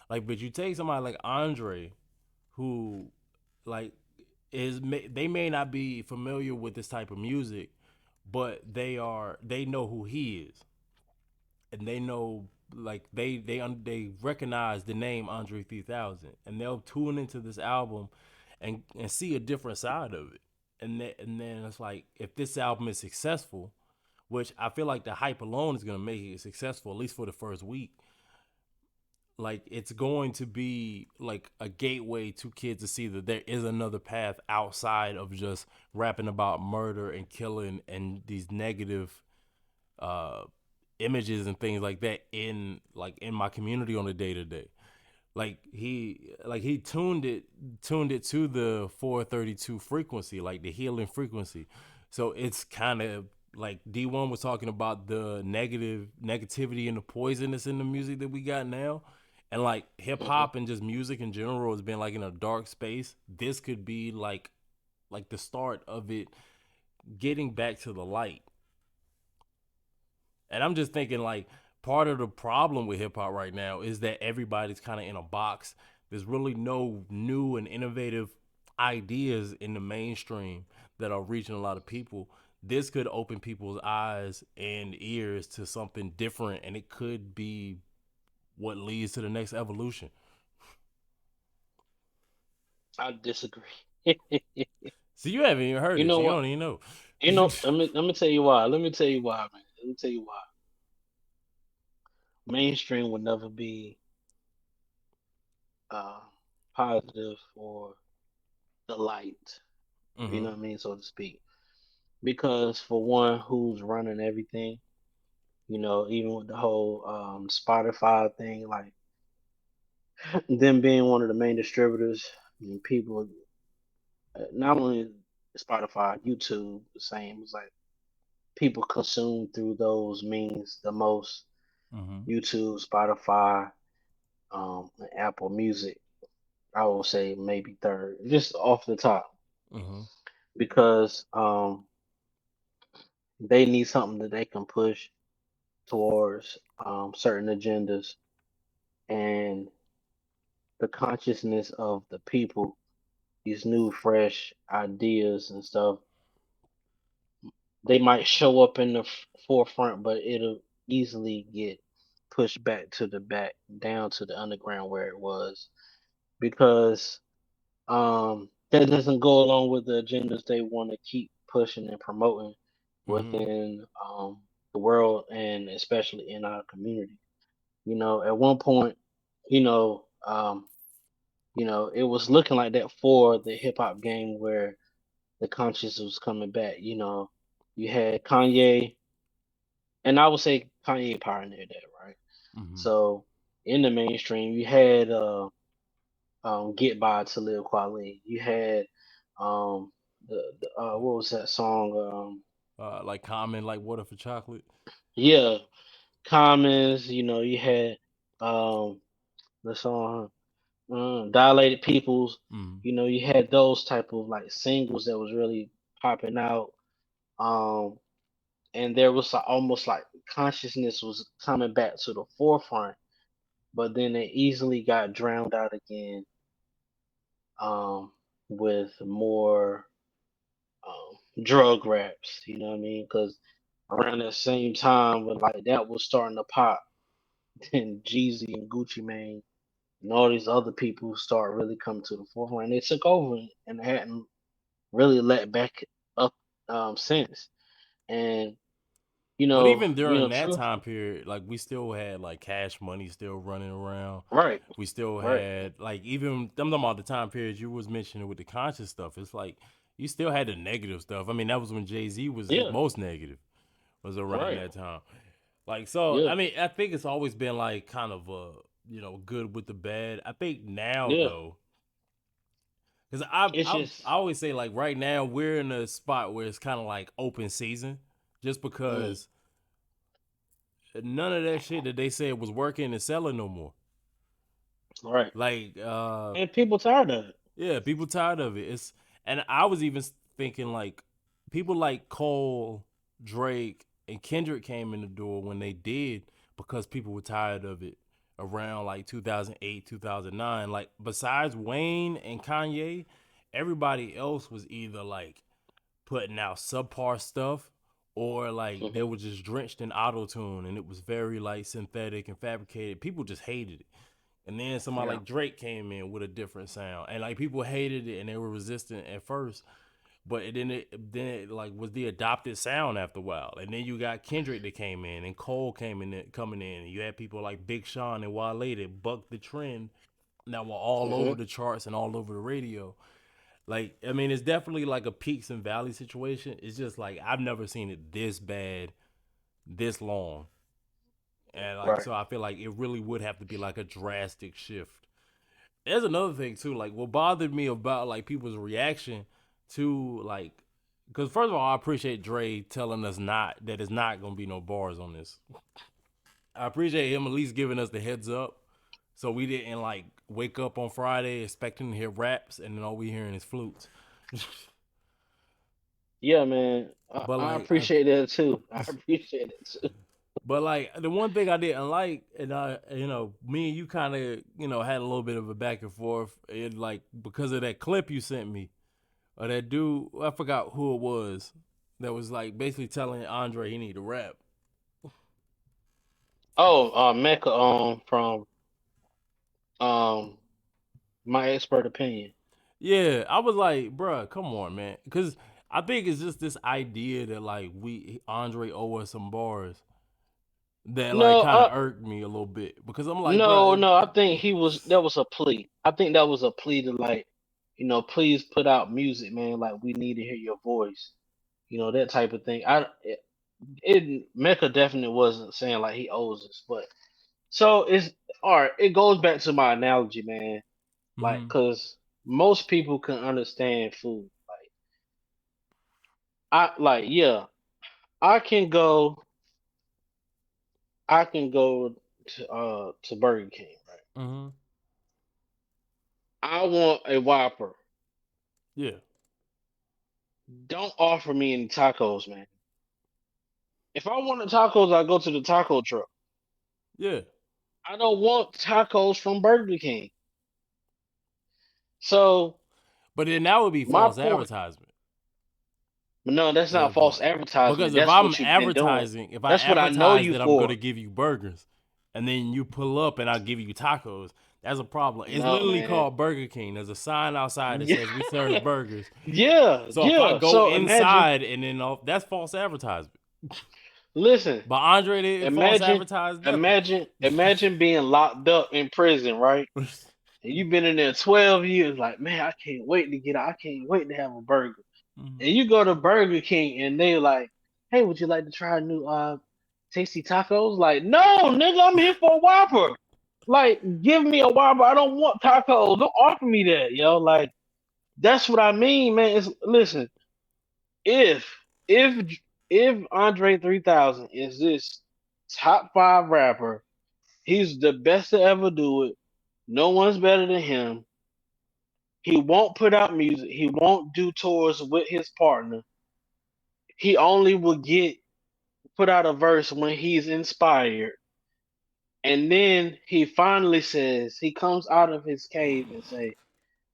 Like, but you take somebody like Andre, who, like, they may not be familiar with this type of music, but they know who he is, and they know like they recognize the name Andre 3000, and they'll tune into this album and see a different side of it. And then it's like if this album is successful, which I feel like the hype alone is gonna make it successful, at least for the first week. Like it's going to be like a gateway to kids to see that there is another path outside of just rapping about murder and killing and these negative uh images and things like that in my community on a day to day. He tuned it to the 432 frequency, like the healing frequency. So it's kind of like D1 was talking about the negativity and the poisonous in the music that we got now. And like hip Hmm. hop and just music in general has been like in a dark space. This could be like the start of it getting back to the light. And I'm just thinking like part of the problem with hip hop right now is that everybody's kind of in a box. There's really no new and innovative ideas in the mainstream that are reaching a lot of people. This could open people's eyes and ears to something different, and it could be what leads to the next evolution. I disagree. So you haven't even heard You it, so know you what? don't even know. Let me tell you why. Let me tell you why, man. Let me tell you why. Mainstream would never be uh, positive or the light. You Mm-hmm. know what I mean, so to speak. Because for one, who's running everything? Even with the whole Spotify thing, like them being one of the main distributors, and people, not only Spotify, YouTube, the same. It's like people consume through those means the most. Mm-hmm. YouTube, Spotify, and Apple Music. I will say maybe third, just off the top, Mm-hmm. because they need something that they can push towards certain agendas, and the consciousness of the people, these new fresh ideas and stuff, they might show up in the forefront, but it'll easily get pushed back to the back, down to the underground where it was, because that doesn't go along with the agendas they want to keep pushing and promoting Mm-hmm. within the world, and especially in our community. At one point, you know, um, it was looking like that for the hip hop game where the conscience was coming back. You had Kanye, and I would say Kanye pioneered that, right? Mm-hmm. So in the mainstream, you had "Get By" to Lil Kweli. You had what was that song? Like Common, like Water for Chocolate. Yeah, Commons. You had um the song Dilated Peoples. Mm-hmm. You had those type of like singles that was really popping out. Um, and there was almost like consciousness was coming back to the forefront, but then it easily got drowned out again um, with more drug raps. You know what I mean? Because around that same time, when like that was starting to pop, then Jeezy and Gucci Mane and all these other people start really coming to the forefront. They took over and hadn't really let back up since. And But even during that truth, time period, like we still had like Cash Money still running around. right, We still right, had like even I'm talking about the time period you was mentioning with the conscious stuff. It's like you still had the negative stuff. I mean, that was when Jay-Z was his yeah, most negative, was around right, that time. Like so, yeah, I mean, I think it's always been like kind of good with the bad. I think now yeah. though, because I It's I just I always say like right now we're in a spot where it's kind of like open season, just mm, because none of that shit that they said was working and selling no more. right, Like, and people tired of it. yeah, people tired of it. And I was even thinking like people like Cole, Drake, and Kendrick came in the door when they did because people were tired of it around like 2008, 2009. Like besides Wayne and Kanye, everybody else was either like putting out subpar stuff or like they Hmm. were just drenched in auto tune and it was very like synthetic and fabricated. People just hated it. And then somebody Yeah. like Drake came in with a different sound, and like people hated it and they were resistant at first, but then it like was the adopted sound after a while. And then you got Kendrick that came in, and Cole coming in, and you had people like Big Sean and Wale that bucked the trend, that were all over Hmm. the charts and all over the radio. Like I mean, it's definitely like a peaks and valleys situation. It's just like I've never seen it this bad, this long, and like Right. so I feel like it really would have to be like a drastic shift. there's another thing too. Like what bothered me about like people's reaction to like, because first of all, I appreciate Dre telling us not that it's not gonna be no bars on this. I appreciate him at least giving us the heads up, so we didn't like wake up on Friday expecting to hear raps and then all we hearing is flutes. Yeah, man. But I like, appreciate that too. I appreciate it too. but like the one thing I didn't like, and me and you kind of had a little bit of a back and forth, and like because of that clip you sent me, or that dude, I forgot who it was, that was like basically telling Andre he need to rap. Oh, Mecca from um my expert opinion. Yeah, I was like, bruh, come on, man, because I think it's just this idea that like we Andre owe us some bars that like No, kind of irked me a little bit because I'm like, no, bruh, no. I think that was a plea. I think that was a plea to like, please put out music, man. Like we need to hear your voice. That type of thing. Mecca definitely wasn't saying like he owes us, but so it's all right. It goes back to my analogy, man. Like, mm-hmm, cause most people can understand food. Yeah, I can go. I can go to Burger King, right? mm-hmm, I want a Whopper. yeah, Don't offer me any tacos, man. If I want the tacos, I go to the taco truck. yeah. I don't want tacos from Burger King. So But then that would be my false point, advertisement. no, that's Is the not false point. advertisement. Because if That's I'm what you've been doing. advertising, if I That's what I know advertise you that I'm for. gonna give you burgers, and then you pull up and I give you tacos, that's a problem. It's No, literally man. called Burger King. There's a sign outside that Yeah, says we serve burgers. yeah, So if I yeah. go So imagine, inside and then that's false advertisement. listen, But Andre didn't false imagine, advertise nothing. imagine being locked up in prison, right? And you've been in there 12 years, like, man, I can't wait to get out. I can't wait to have a burger. Mhm. And you go to Burger King and they like, hey, would you like to try a new tasty tacos? Like, no, nigga, I'm here for a Whopper. Like, give me a Whopper. I don't want tacos. Don't offer me that, yo. Like, that's what I mean, man. Listen, if if if Andre 3000 is this top five rapper, he's the best to ever do it. No one's better than him. He won't put out music. He won't do tours with his partner. He only will get put out a verse when he's inspired. And then he finally says, he comes out of his cave and say,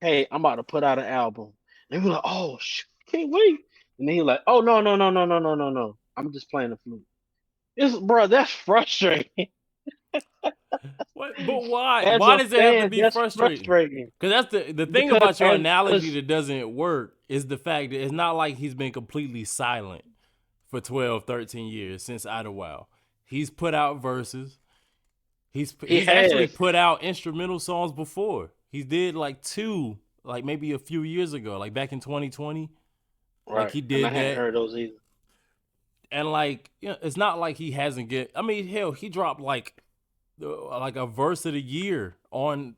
hey, I'm about to put out an album. And we're like, oh, can't wait. And then he's like, oh, no, no, no, no, no, no, no, no. I'm just playing the flute. Bro, that's frustrating. What? But why? As Why a does it have to fan, be that's frustrating? frustrating. Because that's the thing Because about your analogy because that doesn't work is the fact that it's not like he's been completely silent for 12, 13 years since Idlewild. He's put out verses. he He's actually has, put out instrumental songs before. He did like two, like maybe a few years ago, like back in 2020. Like right. he And I did hadn't that. heard those either. And like, it's not like he hasn't get. I mean, hell, he dropped like a verse of the year on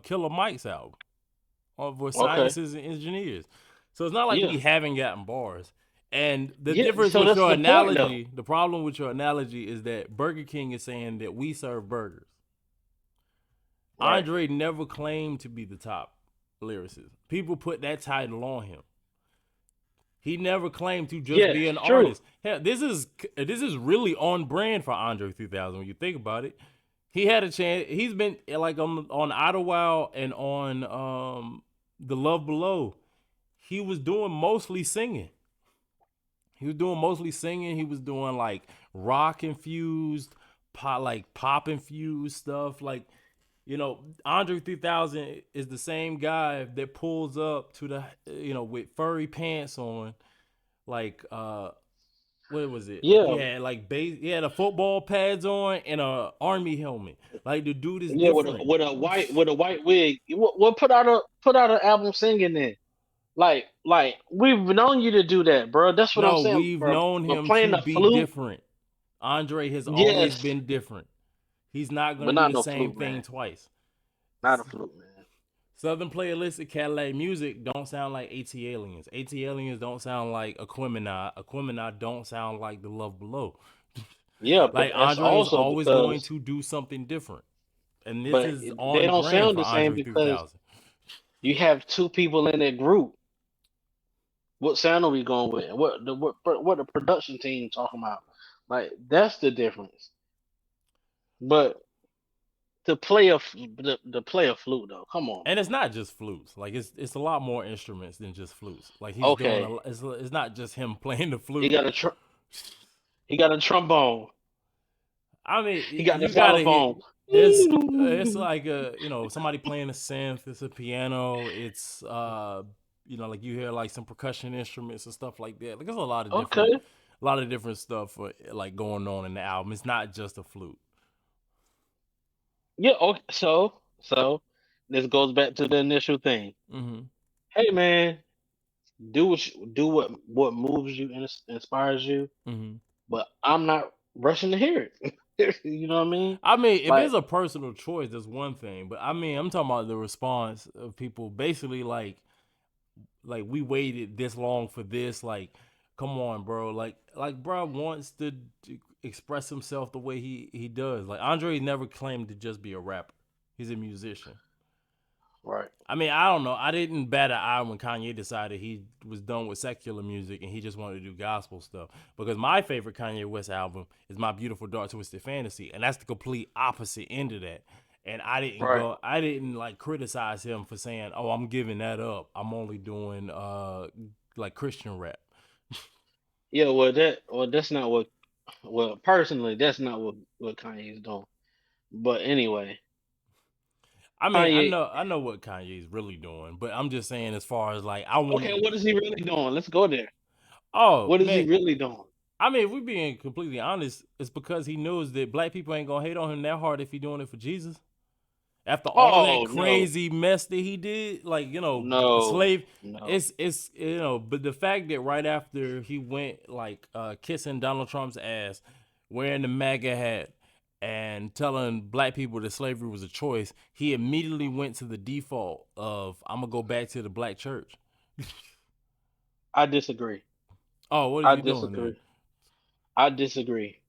Killer Mike's album with Okay. Sciences and Engineers. So it's not like Yeah. we haven't gotten bars. And the Yeah. difference So with that's your the point, though. analogy, the problem with your analogy is that Burger King is saying that we serve burgers. Right. Andre never claimed to be the top lyricist. People put that title on him. He never claimed to just Yes. be an True. artist. Hell, this is really on brand for Andre 3000 when you think about it. He had a chance. He's been like on Idlewild and on The Love Below. He was doing mostly singing. He was doing mostly singing. He was doing like rock infused, pop infused stuff. Like, Andre 3000 is the same guy that pulls up to the with furry pants on, like what was it? Like he Yeah. had like he had a football pads on and a army helmet. Like the dude is Yeah. different. With a white wig. What put out an album singing then? Like we've known you to do that, bro. That's what I'm No, saying, we've bro. known But him playing to the be flute, different. Andre has always yes, been different. He's not but gonna do not the no same flute, thing man. twice. Not a flute, man. Southern playalistic Cadillac music don't sound like AT Aliens. AT Aliens don't sound like Aquemini. Aquemini don't sound like The Love Below. Yeah, but Like that's Andre is also always going because, to do something different, and this but is they on don't brand sound for the same Andre because 3000. you have two people in that group. What sound are we going with? What the production team talking about? Like that's the difference. But to play a flute though, come on, And it's man. not just flutes. Like it's a lot more instruments than just flutes. Like he's doing Okay, it's not just him playing the he flute. got he got a trombone. I mean, He got the you gotta hit. xylophone. There's it's like somebody playing a synth. It's a piano. It's like you hear like some percussion instruments and stuff like that. Like there's Okay. a lot of different stuff like going on in the album. It's not just a flute. Yeah. Okay. So this goes back to the initial thing. Mm-hmm. Hey man, do what moves you and inspires you. Mm-hmm. But I'm not rushing to hear it. You know what I mean? I mean, if Like it's a personal choice, that's one thing. But I mean, I'm talking about the response of people basically like we waited this long for this. Like, come on, bro. Like bro wants to express himself the way he does. Like Andre never claimed to just be a rapper. He's a musician. right, I mean, I don't know. I didn't bat an eye when Kanye decided he was done with secular music and he just wanted to do gospel stuff. Because my favorite Kanye West album is My Beautiful Dark Twisted Fantasy, and that's the complete opposite end of that. And right. I didn't like criticize him for saying, "Oh, I'm giving that up. I'm only doing like Christian rap." Yeah. Well, that's not what. Well, personally, that's not what Kanye's doing. But anyway, I mean, Kanye. I know what Kanye's really doing, but I'm just saying as far as like I Okay, want what is he really doing? Let's go there. oh What is he man, really doing? I mean, if we're being completely honest, it's because he knows that black people ain't gonna hate on him that hard if he doing it for Jesus. After all that Oh no, crazy mess that he did, like no, slave, no. it's but the fact that right after he went like kissing Donald Trump's ass, wearing the MAGA hat, and telling black people that slavery was a choice, he immediately went to the default of I'm gonna go back to the black church. I disagree. Oh, what is I he doing then? disagree. I disagree.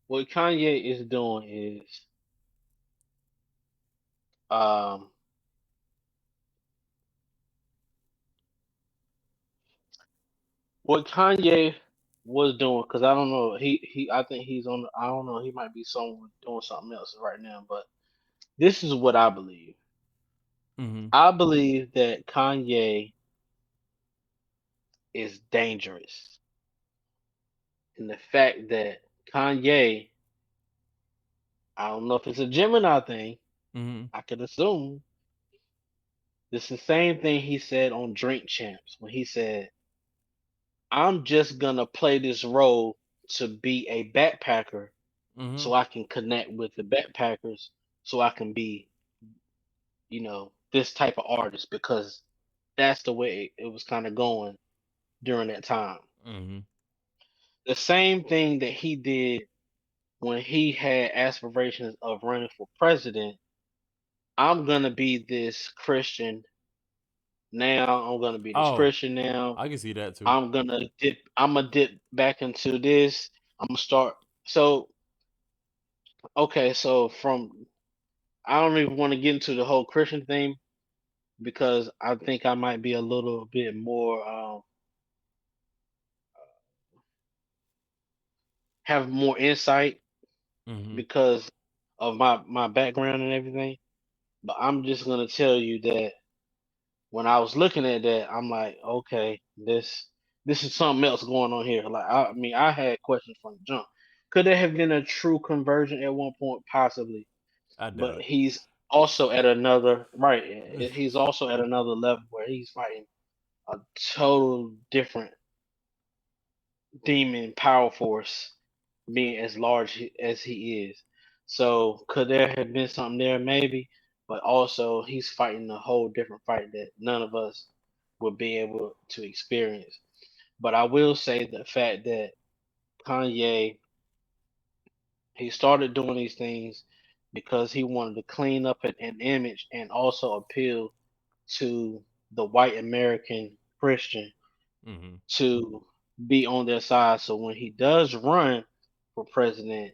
What Kanye is doing is um what Kanye was doing because I don't know he I think he's on I don't know he might be someone doing something else right now but this is what I believe. Mm-hmm. I believe that Kanye is dangerous in the fact that Kanye I don't know if it's a Gemini thing. Mm-hmm. I could assume it's the same thing he said on Drink Champs when he said, "I'm just gonna play this role to be a backpacker, Mm-hmm. so I can connect with the backpackers, so I can be, this type of artist because that's the way it was kind of going during that time." Mm-hmm. The same thing that he did when he had aspirations of running for president. I'm gonna be this Christian now. I'm gonna be this Oh, Christian now. I can see that too. I'm gonna dip back into this. I'm gonna start. So okay, so from I don't even want to get into the whole Christian thing because I think I might be a little bit more have more insight Mm-hmm. because of my background and everything. But I'm just gonna tell you that when I was looking at that, I'm like, okay, this is something else going on here. Like I mean, I had questions from the jump. Could there have been a true conversion at one point? Possibly, I but doubt he's also at another right. it. He's also at another level where he's fighting a total different demon power force, being as large as he is. So could there have been something there? Maybe, but also he's fighting a whole different fight that none of us would be able to experience. But I will say the fact that Kanye he started doing these things because he wanted to clean up an image and also appeal to the white American Christian Hmm. to be on their side. So when he does run for president,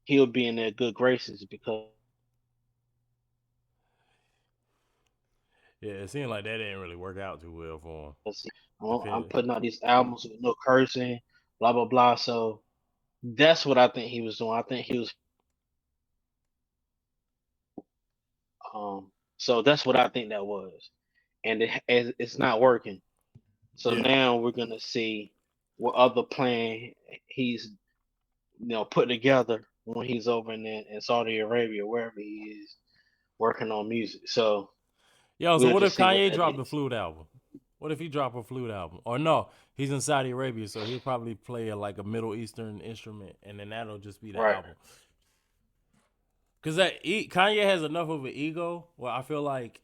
he'll be in their good graces because Yeah, it seemed like that didn't really work out too well for him. I'm Depend. putting out these albums with no cursing, blah blah blah. So that's what I think he was doing. I think he was so that's what I think that was. And it's not working. So Yeah. now we're gonna see what other plan he's put together when he's over in Saudi Arabia, wherever he is, working on music. So Yo, so we'll what if just see what Kanye that dropped the is. flute album? What if he dropped a flute album? Or no, he's in Saudi Arabia, so he'll probably play like a Middle Eastern instrument, and then that'll just be the Right. album. Because Kanye has enough of an ego where I feel like,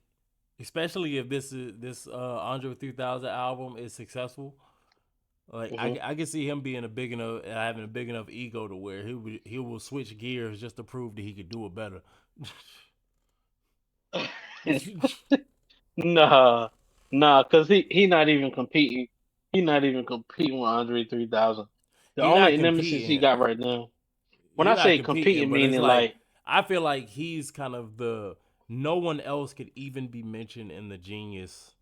especially if this Andre 3000 album is successful, like Hmm. I can see him being a big enough having a big enough ego to where he will switch gears just to prove that he could do it better. Nah, nah, cause he not even competing. He not even competing with Andre 3000. The He not only nemesis he competing. got right now. When He I not say competing, competing, but it's meaning like like I feel like he's kind of the no one else could even be mentioned in the genius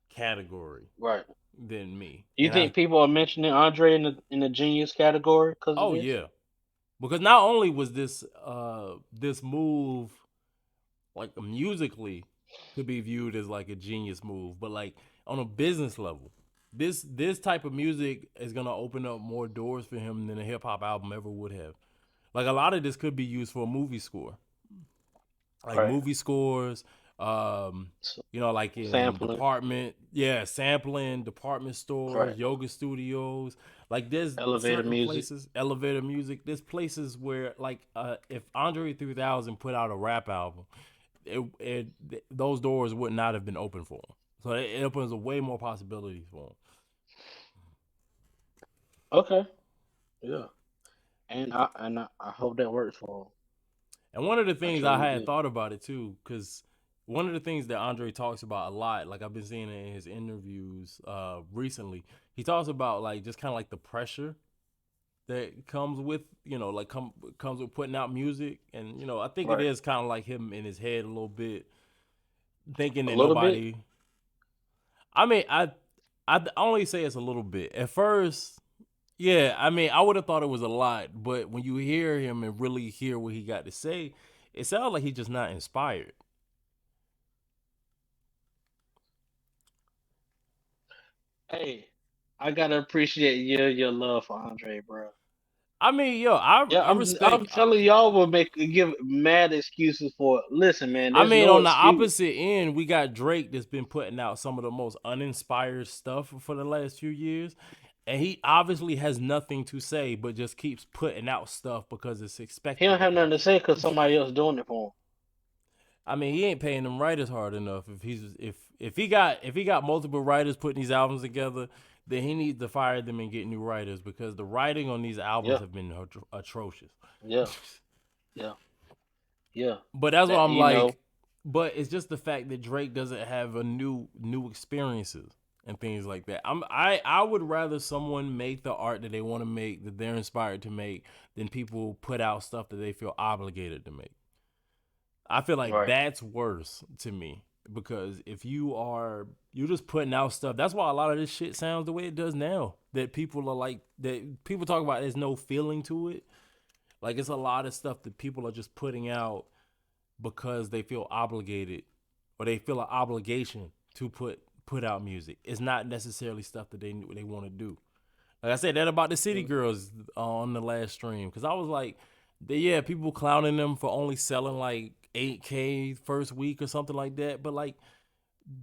category right. than me. You And I think people are mentioning Andre in the genius category because of oh this? yeah, because not only was this move like musically could be viewed as like a genius move, but like on a business level, this type of music is gonna open up more doors for him than a hip hop album ever would have. Like a lot of this could be used for a movie score, like Right. movie scores, um, So, like in sampling. sampling, department stores, Right. yoga studios. Like there's Elevator certain music. places, elevator music. There's places where like if Andre 3000 put out a rap album, those doors would not have been open for him. So it opens a way more possibilities for him. Okay. Yeah. And I hope that works for him. And one of the I things I truly had do. thought about it too, because one of the things that Andre talks about a lot, like I've been seeing in his interviews recently, he talks about like just kind of like the pressure that comes with like comes with putting out music, and I think it Right. is kind of like him in his head a little bit, thinking A that little bit. nobody. I mean, I only say it's a little bit at first. Yeah, I mean, I would have thought it was a lot, but when you hear him and really hear what he got to say, it sounds like he's just not inspired. Hey, I gotta appreciate your love for Andre, bro. I mean, yo, I Yeah, I I'm respect. telling y'all will make give mad excuses for it. Listen, man, I there's mean, no on the excuse. opposite end, we got Drake that's been putting out some of the most uninspired stuff for the last few years, and he obviously has nothing to say, but just keeps putting out stuff because it's He don't expected of have him. nothing to say because somebody else doing it for I mean, he ain't paying them writers hard enough. If he got multiple writers putting these albums together, then he needs to fire them and get new writers because the writing on these him. albums Yeah, have been atrocious. yeah, yeah, yeah. But that's why That I'm like, but it's just the fact that Drake doesn't have a new experiences and things like that. I would rather someone make the art that they want to make, that they're inspired to make, than people put out stuff that they feel obligated to make. I feel like right. that's worse to me because if you're just putting out stuff, that's why a lot of this shit sounds the way it does now. That people are like that people talk about there's no feeling to it. Like it's a lot of stuff that people are just putting out because they feel obligated or they feel an obligation to put out music. It's not necessarily stuff that they want to do. Like I said that about the City Mm. Girls on the last stream because I was like, yeah, people clowning them for only selling like 8K first week or something like that. But like,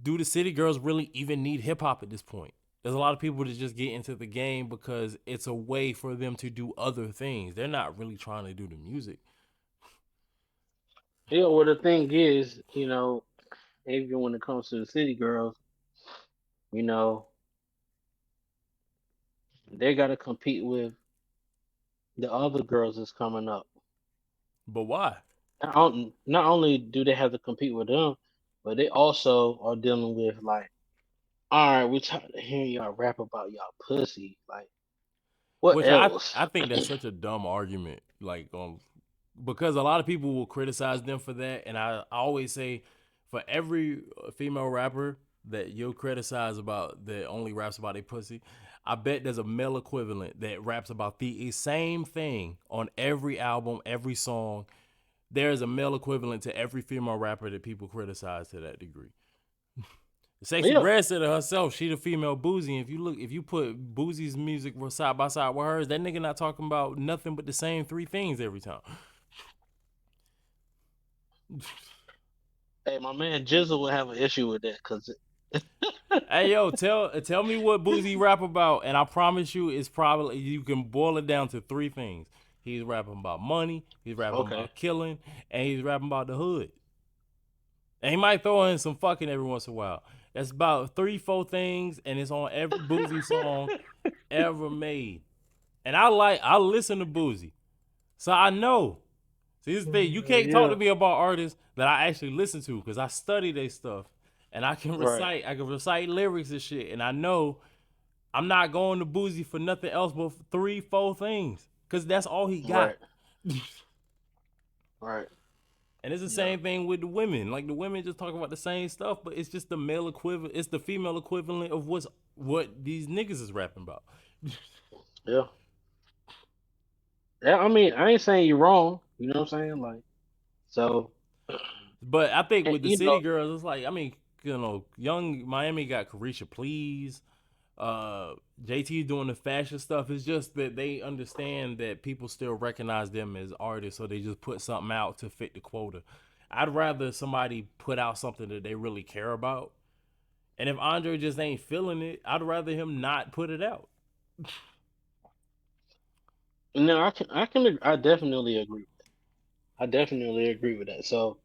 do the City Girls really even need hip hop at this point? There's a lot of people that just get into the game because it's a way for them to do other things. They're not really trying to do the music. Yeah, well, the thing is, even when it comes to the city girls, you know, they got to compete with the other girls that's coming up. But why? not only do they have to compete with them, but they also are dealing with like, all right, we're tired of hearing y'all rap about y'all pussy. Like, what Which I else? I think that's such a dumb argument. Like because a lot of people will criticize them for that, and I always say for every female rapper that you'll criticize about that only raps about their pussy, I bet there's a male equivalent that raps about the same thing on every album, every song. There's a male equivalent to every female rapper that people criticize to that degree. Sexy Yeah, Red said it herself. She the female Boozy. And if you put Boozy's music side by side with hers, that nigga not talking about nothing but the same three things every time. hey, my man Jizzle would have an issue with that because Hey yo, tell me what Boozy rap about, and I promise you, it's probably you can boil it down to three things. He's rapping about money, he's rapping okay, about killing, and he's rapping about the hood. And he might throw in some fucking every once in a while. That's about three, four things, and it's on every Boozy song ever made. And I listen to Boozy. So I know. See, this is the thing. You can't talk yeah, to me about artists that I actually listen to because I study their stuff. And right, I can recite lyrics and shit. And I know I'm not going to Boozy for nothing else but three, four things. Cause that's all he got. right, right, And it's the yeah, same thing with the women. Like the women just talk about the same stuff, but it's just the male equivalent. It's the female equivalent of what these niggas is rapping about. yeah, yeah. I mean, I ain't saying you're wrong. You know what I'm saying? Like, so, But I think and with the city girls, it's like young Miami got Carisha Please, JT doing the fashion stuff. It's just that they understand that people still recognize them as artists, so they just put something out to fit the quota. I'd rather somebody put out something that they really care about. And if Andre just ain't feeling it, I'd rather him not put it out. no, I definitely agree. I definitely agree with that. So,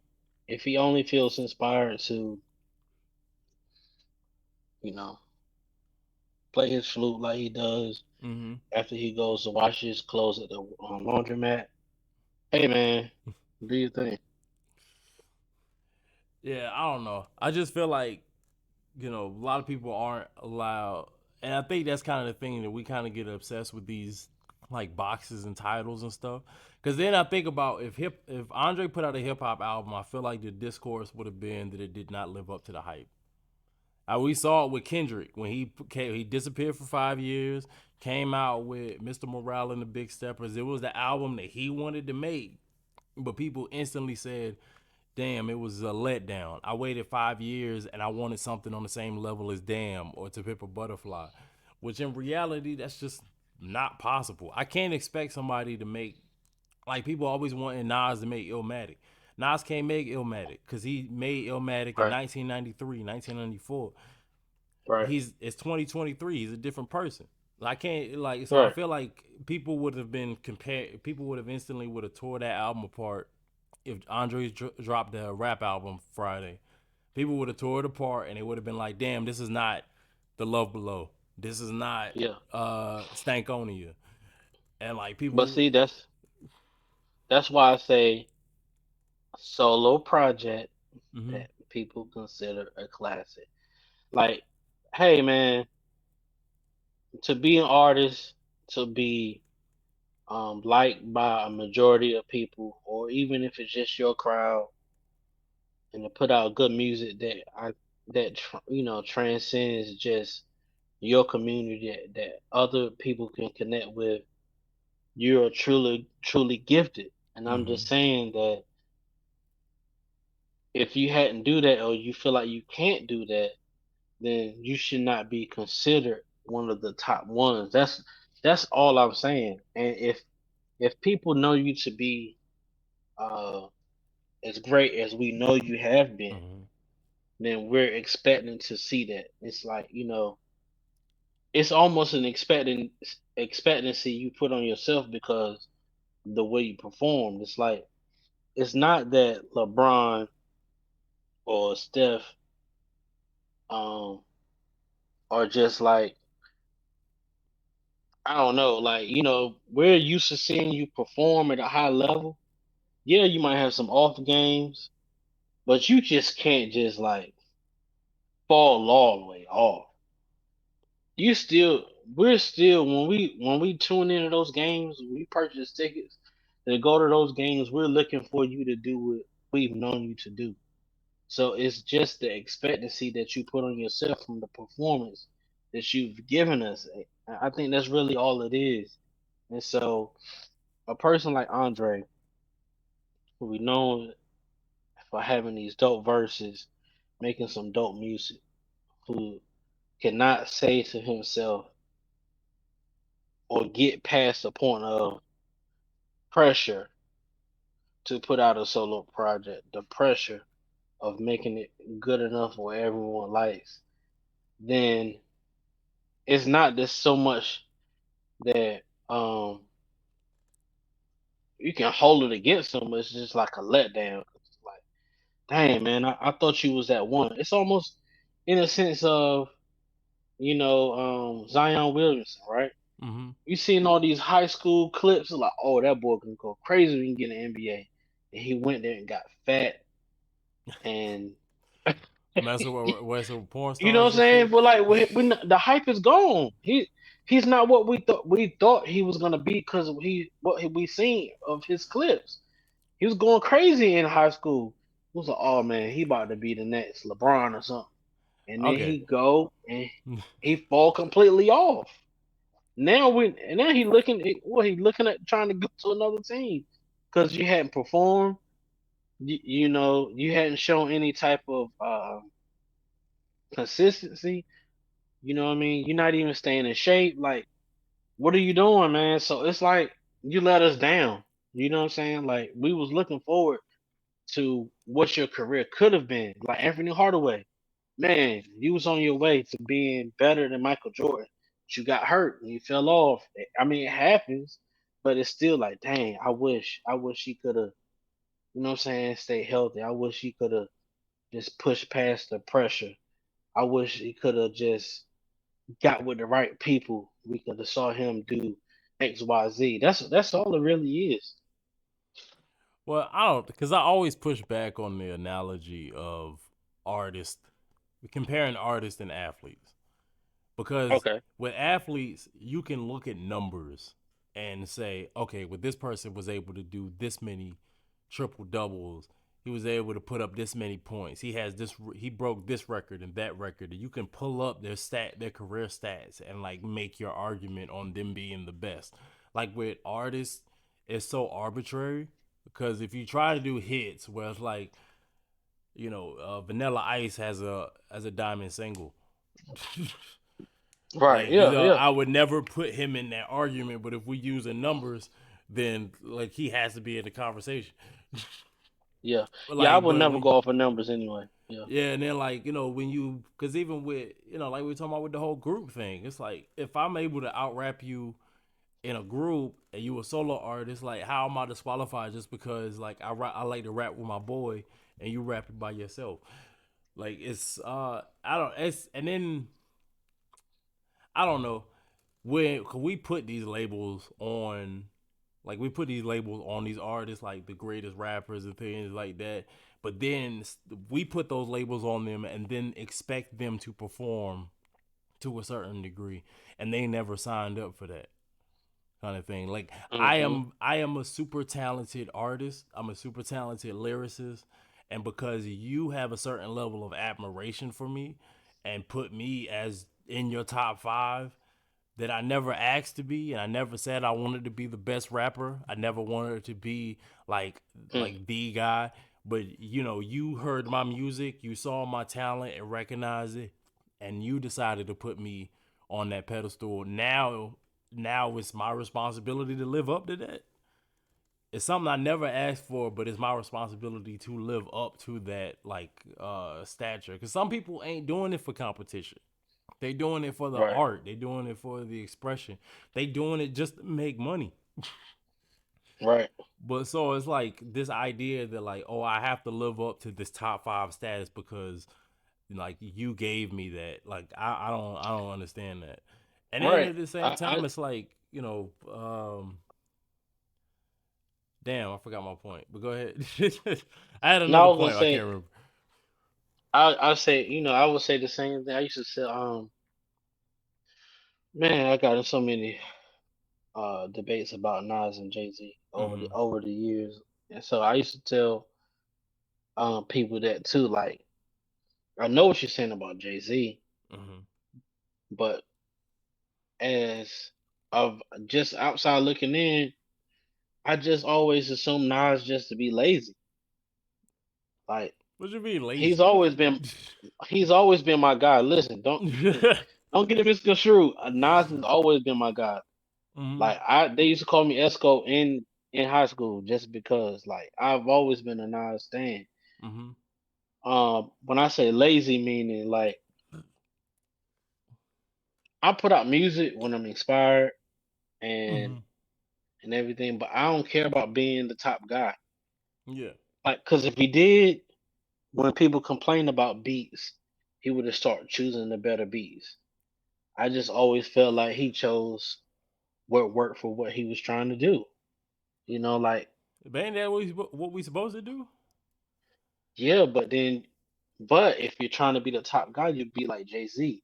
if he only feels inspired to, you know, play his flute like he does Mm-hmm. after he goes to wash his clothes at the laundromat, hey man, do your thing. Yeah, I don't know. I just feel like a lot of people aren't allowed, and I think that's kind of the thing that we kind of get obsessed with these like boxes and titles and stuff. Because then I think about if Andre put out a hip hop album, I feel like the discourse would have been that it did not live up to the hype. We saw it with Kendrick when he disappeared for 5 years, came out with Mr. Morale and the Big Steppers. It was the album that he wanted to make, but people instantly said, damn, it was a letdown. I waited 5 years and I wanted something on the same level as Damn or To Pimp a Butterfly, which in reality, that's just not possible. I can't expect somebody to make, like, people always wanting Nas to make Illmatic. Nas can't make Illmatic because he made Illmatic in Right, 1993, 1994. right, It's 2023. He's a different person. I can't like so I right, feel like people would have been compared. People would have instantly would have tore that album apart if Andre dropped the rap album Friday. People would have tore it apart and it would have been like, damn, this is not the Love Below. This is not yeah. Stankonia. And like But people. see, that's why I say solo project Mm-hmm, that people consider a classic. Like, hey man, to be an artist, to be liked by a majority of people, or even if it's just your crowd, and to put out good music that transcends just your community that other people can connect with, you're truly gifted. And I'm mm-hmm, just saying that if you hadn't do that or you feel like you can't do that, then you should not be considered one of the top ones. That's all I'm saying. And if people know you to be uh as great as we know you have been, mm-hmm. then we're expecting to see that. It's like, it's almost an expectancy you put on yourself because the way you perform. It's like it's not that LeBron or Steph um are just like, I don't know, like we're used to seeing you perform at a high level, Yeah, you might have some off games, but you just can't just like fall all the way off. You still, we're still when we tune into those games, when we purchase tickets to go to those games, we're looking for you to do what we've known you to do. So it's just the expectancy that you put on yourself from the performance that you've given us. I think that's really all it is. And so a person like Andre, who we know for having these dope verses, making some dope music, who cannot say to himself or get past the point of pressure to put out a solo project, the pressure of making it good enough where everyone likes, then it's not just so much that you can hold it against them. It's just like a letdown. It's like, dang man, I thought you was that one. It's almost in a sense of Zion Williamson, right? Mm-hmm. You seen all these high school clips, it's like, oh, that boy can go crazy when he get in the NBA. And he went there and got fat and Messing with porn you know what stars I'm and saying? shit. But like when the hype is gone, he's not what we thought he was gonna be because we seen of his clips. He was going crazy in high school. It was like, oh man, he about to be the next LeBron or something. And then Okay. he go and he fall completely off. Now he looking at trying to go to another team because you hadn't performed. You hadn't shown any type of consistency. You know what I mean? You're not even staying in shape. Like, what are you doing, man? So it's like you let us down. You know what I'm saying? Like we was looking forward to what your career could have been. Like Anthony Hardaway, man, you was on your way to being better than Michael Jordan. But you got hurt and you fell off. I mean, it happens, but it's still like, dang, I wish he could have, you know what I'm saying, stay healthy. I wish he could have just pushed past the pressure. I wish he could have just got with the right people. We could have saw him do X, Y, Z. That's all it really is. Well, I don't, because I always push back on the analogy of artists, comparing artists and athletes. Because Okay. with athletes, you can look at numbers and say, okay, well, this person was able to do this many triple doubles. He was able to put up this many points. He has this. He broke this record and that record. And you can pull up their career stats, and like make your argument on them being the best. Like with artists, it's so arbitrary because if you try to do hits, where it's like Vanilla Ice has a diamond single. Right. Like, Yeah. Yeah. I would never put him in that argument, but if we use the numbers, then like he has to be in the conversation. Yeah. Yeah. I Like, would but never we, go off of numbers anyway. Yeah. yeah, and then like when you, because even with like we were talking about with the whole group thing, it's like if I'm able to out rap you in a group and you a solo artist, like how am I disqualified just because like I like to rap with my boy and you rapping by yourself? Like it's I don't it's and then I don't know when we put these labels on, like we put these labels on these artists like the greatest rappers and things like that, but then we put those labels on them and then expect them to perform to a certain degree, and they never signed up for that kind of thing. Like Hmm. I am a super talented artist, I'm a super talented lyricist, and because you have a certain level of admiration for me and put me as in your top 5, that I never asked to be, and I never said I wanted to be the best rapper. I never wanted to be like the guy. But you heard my music, you saw my talent and recognized it, and you decided to put me on that pedestal. Now it's my responsibility to live up to that. It's something I never asked for, but it's my responsibility to live up to that stature. Cause some people ain't doing it for competition. They doing it for the Right. art. They doing it for the expression. They doing it just to make money. Right. But so it's like this idea that like, oh, I have to live up to this top 5 status because like you gave me that. Like I don't understand that. And then Right. at the same I time, it's like Damn, I forgot my point. But go ahead. I had Now another I was gonna point. I can't say, remember. I say, I would say the same thing. I used to say, man, I got in so many debates about Nas and Jay Z Mm-hmm. over the years, and so I used to tell people that too. Like, I know what you're saying about Jay Z, Mm-hmm. but as of just outside looking in, I just always assume Nas just to be lazy. Like, What you mean he's lazy? always been he's always been my guy. Listen, don't don't get it misconstrued. Nas has always been my guy. Mm-hmm. Like, they used to call me Esco in high school just because like I've always been a Nas stan. Mm-hmm. When I say lazy, meaning like I put out music when I'm inspired and Mm-hmm. everything, but I don't care about being the top guy. Yeah. Like, cause if he did, when people complain about beats, he would have started choosing the better beats. I just always felt like he chose what worked for what he was trying to do. Like, But ain't that what we supposed to do? yeah, but if you're trying to be the top guy, you'd be like Jay Z.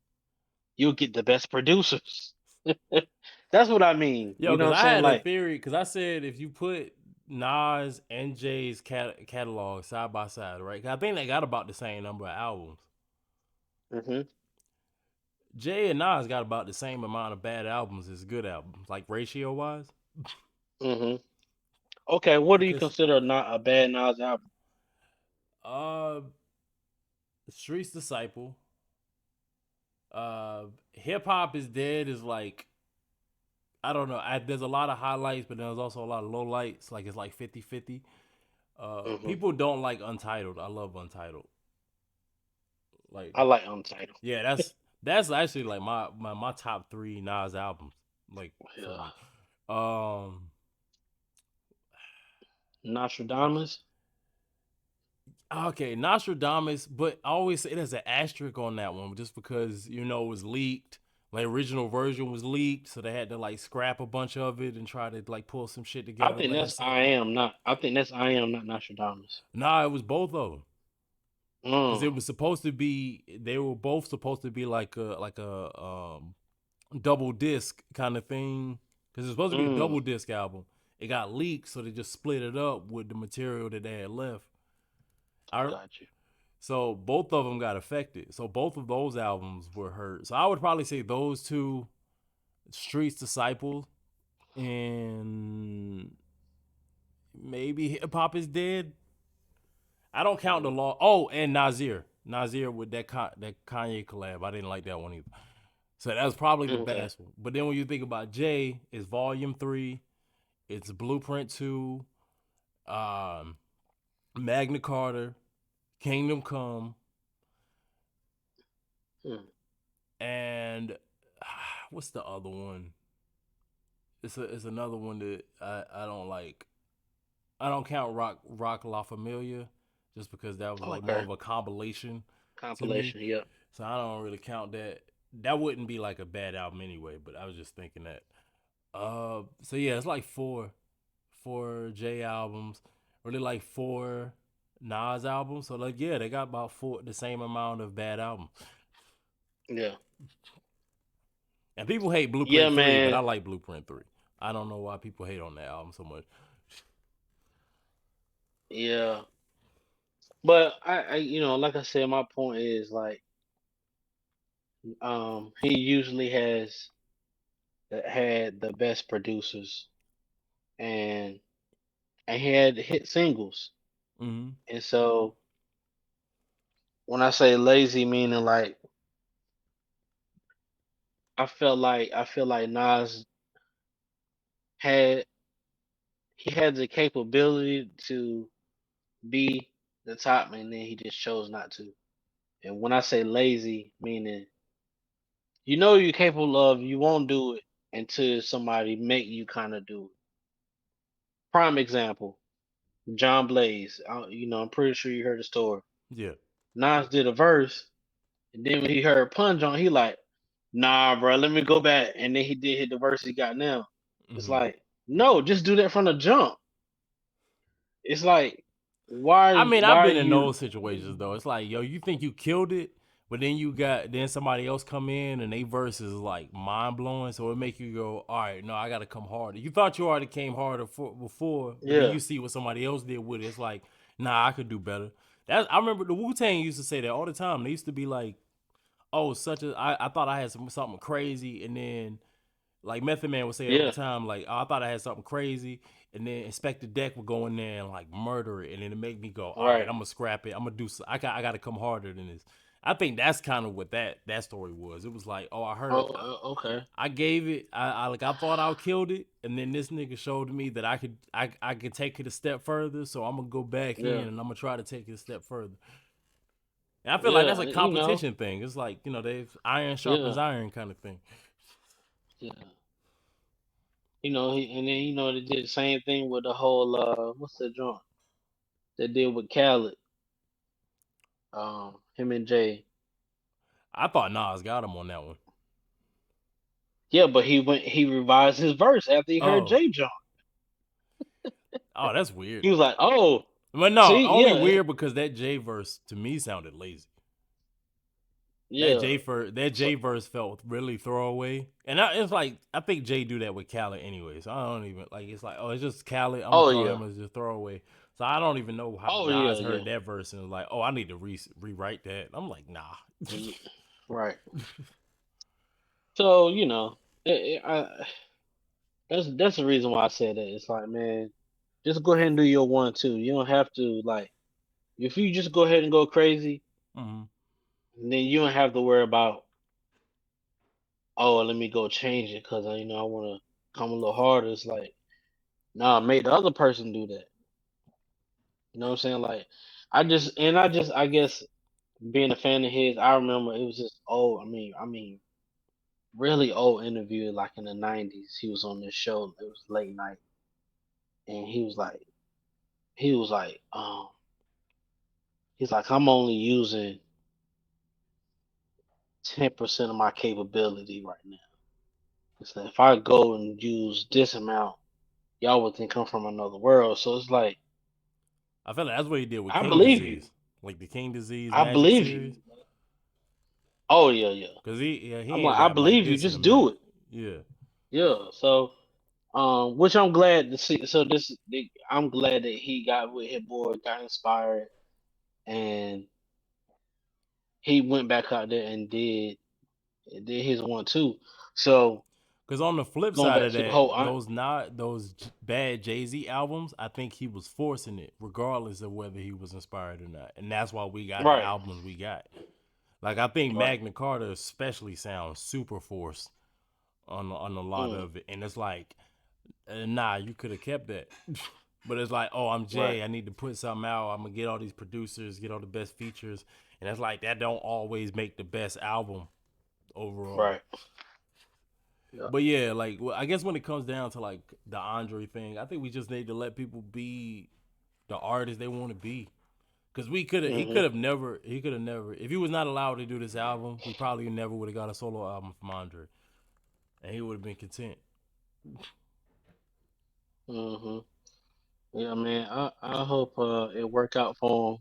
You'll get the best producers. That's what I mean. Yo, You know because what I'm I saying? had a Like, theory. Because I said if you put Nas and Jay's catalog side by side, right? 'Cause I think they got about the same number of albums. hmm Jay and Nas got about the same amount of bad albums as good albums, like ratio wise. hmm okay, what do you Because consider not a bad Nas album? uh, Street's Disciple, Hip Hop is Dead is like I don't know. There's a lot of highlights, but there's also a lot of lowlights. Like it's like 50-50. hmm People don't like Untitled. I love Untitled. Like, I like Untitled. yeah, that's actually like my top three Nas albums. Like for Yeah, me. Um, Nostradamus. okay, Nostradamus, but I always say there's an asterisk on that one just because it was leaked. Like original version was leaked, so they had to like scrap a bunch of it and try to like pull some shit I together think that's last I second. am not. I think that's I am not Nostradamus. Nah, it was both of them because Mm, it was supposed to be. They were both supposed to be like a double disc kind of thing because it's supposed to be a mm, double disc album. It got leaked, so they just split it up with the material that they had left. I got you. So both of them got affected. So both of those albums were hurt. So I would probably say those two, Streets Disciple and maybe Hip Hop is Dead. I don't count the Mm, law. Oh, and Nazir with that Kanye collab. I didn't like that one either. So that was probably the okay. best one. But then when you think about Jay, it's Volume 3, it's Blueprint 2, um, Magna Carta, Kingdom Come, Mm. and what's the other one? It's another one that I don't like. I don't count Rock La Familia just because that was like more Okay. of a compilation to me. Compilation. Yep. So I don't really count that. That wouldn't be like a bad album anyway, but I was just thinking that. So yeah, it's like four J albums, really like four Nas albums. So like yeah, they got about four the same amount of bad albums. Yeah. And people hate Yeah, Blueprint 3, but I man. like Blueprint 3. I don't know why people hate on that album so much. Yeah. But like I said, my point is like, he usually has had the best producers and he had hit singles. Mm-hmm. And so when I say lazy, meaning like I feel like Nas had he had the capability to be the top, and then he just chose not to. And when I say lazy, meaning you're capable of, you won't do it until somebody make you kind of do it. Prime example, John Blaze. I'm pretty sure you heard the story. Yeah. Nas did a verse, and then when he heard Punch on, he like, nah, bro, let me go back. And then he did hit the verse he got now. It's Mm-hmm. like, no, just do that from the jump. it's like I mean, why I've are been in you those situations though. It's like, yo, you think you killed it, but then somebody else come in and they verse is like mind blowing, so it make you go, all right, no, I gotta come harder. You thought you already came harder before, but then yeah you see what somebody else did with it. It's like, nah, I could do better. I remember the Wu-Tang used to say that all the time. They used to be like, oh, I thought I had something crazy, and then like Method Man would say it all the yeah time, like, oh, I thought I had something crazy, and then Inspector Deck would go in there and like murder it, and then it make me go, all right, right I'm gonna scrap it. I'm gonna do. I got to come harder than this. I think that's kind of what that story was. It was like, oh, okay I gave it. I thought I killed it, and then this nigga showed me that I could take it a step further. So I'm gonna go back yeah in and I'm gonna try to take it a step further. And I feel like that's yeah a competition thing. It's like, they've iron sharpens yeah iron kind of thing. yeah and then they did the same thing with the whole what's that joint they did with Khaled, him and Jay. I thought Nas got him on that one. Yeah, but he revised his verse after he heard Oh, Jay jump. that's weird. He was like, "Oh, But no, see, only weird because that J verse to me sounded lazy. yeah, That so J verse felt really throwaway, and it's like I think Jay do that with Khaled anyway. So I don't even like. It's like, oh, it's just Khaled. I'm gonna oh throw yeah, him as just throwaway. So I don't even know how oh yeah, Nas yeah, heard that verse and was like, oh, I need to rewrite that. I'm like, nah. mm, right." So that's the reason why I said that. It's like, man, just go ahead and do your 1-2. You don't have to like if you just go ahead and go crazy, Mm-hmm. then you don't have to worry about, oh, let me go change it because I want to come a little harder. It's like, nah, make the other person do that. You know what I'm saying? Like, I guess being a fan of his, I remember it was just old. I mean, really old interview, like in the '90s. He was on this show. It was late night, and he was like, he's like, I'm only using 10% of my capability right now. It's like if I go and use this amount, y'all would think I'm from another world. So it's like, I feel like that's what he did with I King believe you. Disease, like the King Disease I Magic believe you. series, Oh yeah, yeah. because he I'm ain't like, I rap like believe you. this in a Just do minute. it. Yeah, Yeah. So which I'm glad to see. So I'm glad that he got with Hit Boy, got inspired, and he went back out there and did his 1-2. So because on the flip going side back of to the that, whole, those bad Jay Z albums, I think he was forcing it, regardless of whether he was inspired or not, and that's why we got the right, albums we got. Like I think right, Magna Carta especially sounds super forced on a lot mm, of it, and it's like, nah, you could have kept that. But it's like, oh, I'm right, Jay. I need to put something out. I'm gonna get all these producers, get all the best features, and it's like that don't always make the best album overall. right. Yeah. But yeah, like I guess when it comes down to like the Andre thing, I think we just need to let people be the artist they want to be. Cause Hmm. he could have never, if he was not allowed to do this album, he probably never would have got a solo album from Andre, and he would have been content. Hmm. Yeah, man. I hope it work out for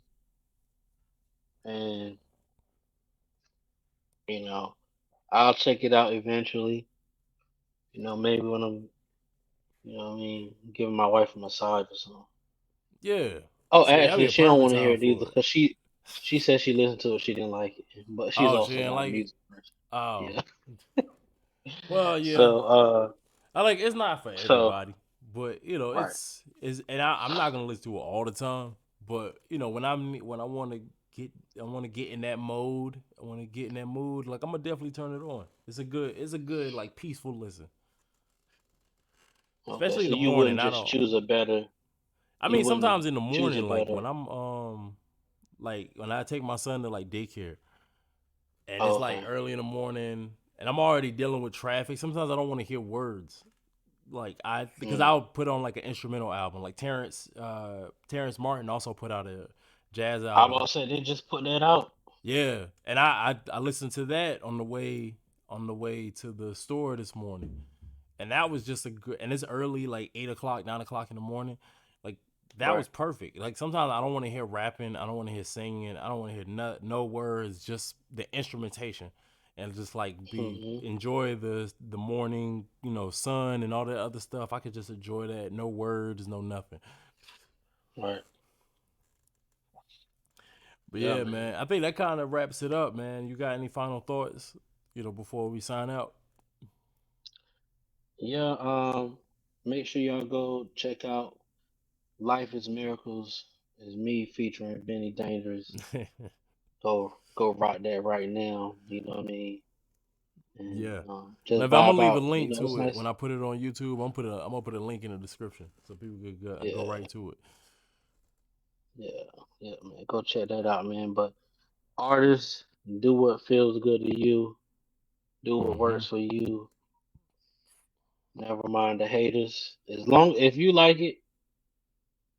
him, and you know I'll check it out eventually. Maybe when I'm, what I mean, giving my wife a massage or something. Yeah, Oh, see, that'd be actually, a she don't perfect want to hear time it either for it. because she said she listened to it, she didn't like it, but she's Oh, she also didn't not a like it. music person. Oh, Yeah. well, yeah. So I like it's not for so everybody, but right. and I'm not gonna listen to it all the time. But when I want to get in that mode. I want to get in that mood. Like I'm gonna definitely turn it on. It's a good like peaceful listen, Okay, especially in so the you morning. wouldn't I just don't. choose a better. I You mean, wouldn't sometimes in the choose a morning, better. like when I take my son to like daycare, and Oh, it's like okay. early in the morning, and I'm already dealing with traffic. Sometimes I don't want to hear words. Like because Mm. I'll put on like an instrumental album. Like Terrence Martin also put out a jazz I about album. to say they just put that out. Yeah, and I listened to that on the way to the store this morning, and that was just a good. And it's early, like 8 o'clock, 9 o'clock in the morning. Like that Right. was perfect. Like sometimes I don't want to hear rapping, I don't want to hear singing, I don't want to hear no words, just the instrumentation, and just like be Hmm. enjoy the morning, sun and all that other stuff. I could just enjoy that, no words, no nothing. Right. But Yeah, yeah, man. man, I think that kind of wraps it up, man. You got any final thoughts, before we sign out? Yeah. Make sure y'all go check out Life is Miracles. Is me featuring Vinnie-Dangerous. Go rock that right now. You know what I mean? And Yeah. just Now, I'm vibe gonna leave a out. link It's to it when nice. I put it on YouTube. I'm gonna put a link in the description so people could go Yeah, right to it. yeah, yeah, man. Go check that out, man. But artists, do what feels good to you. Do what Hmm. works for you. Never mind the haters. As long if you like it,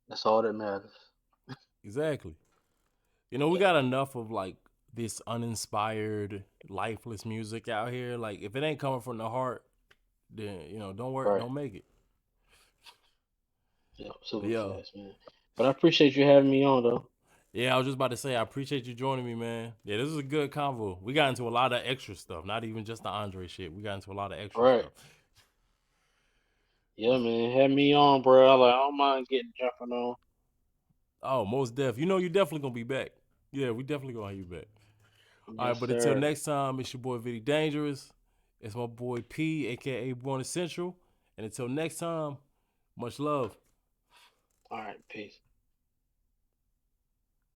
that's all that matters. Exactly. We Yeah, got enough of like this uninspired, lifeless music out here. Like if it ain't coming from the heart, then don't work, right. don't make it. Yeah, But super yo, fast, man. But I appreciate you having me on, though. yeah, I was just about to say I appreciate you joining me, man. Yeah, this is a good convo. We got into a lot of extra stuff, not even just the Andre shit. We got into a lot of extra Right. stuff. Yeah, man. Have me on, bro. Like, I don't mind getting jumping on. Oh, most def. You definitely gonna be back. Yeah, we definitely gonna have you back. All right, Yes, but until sir. next time, it's your boy Vinnie-Dangerous. It's my boy P, aka Bourne Central. And until next time, much love. All right, peace.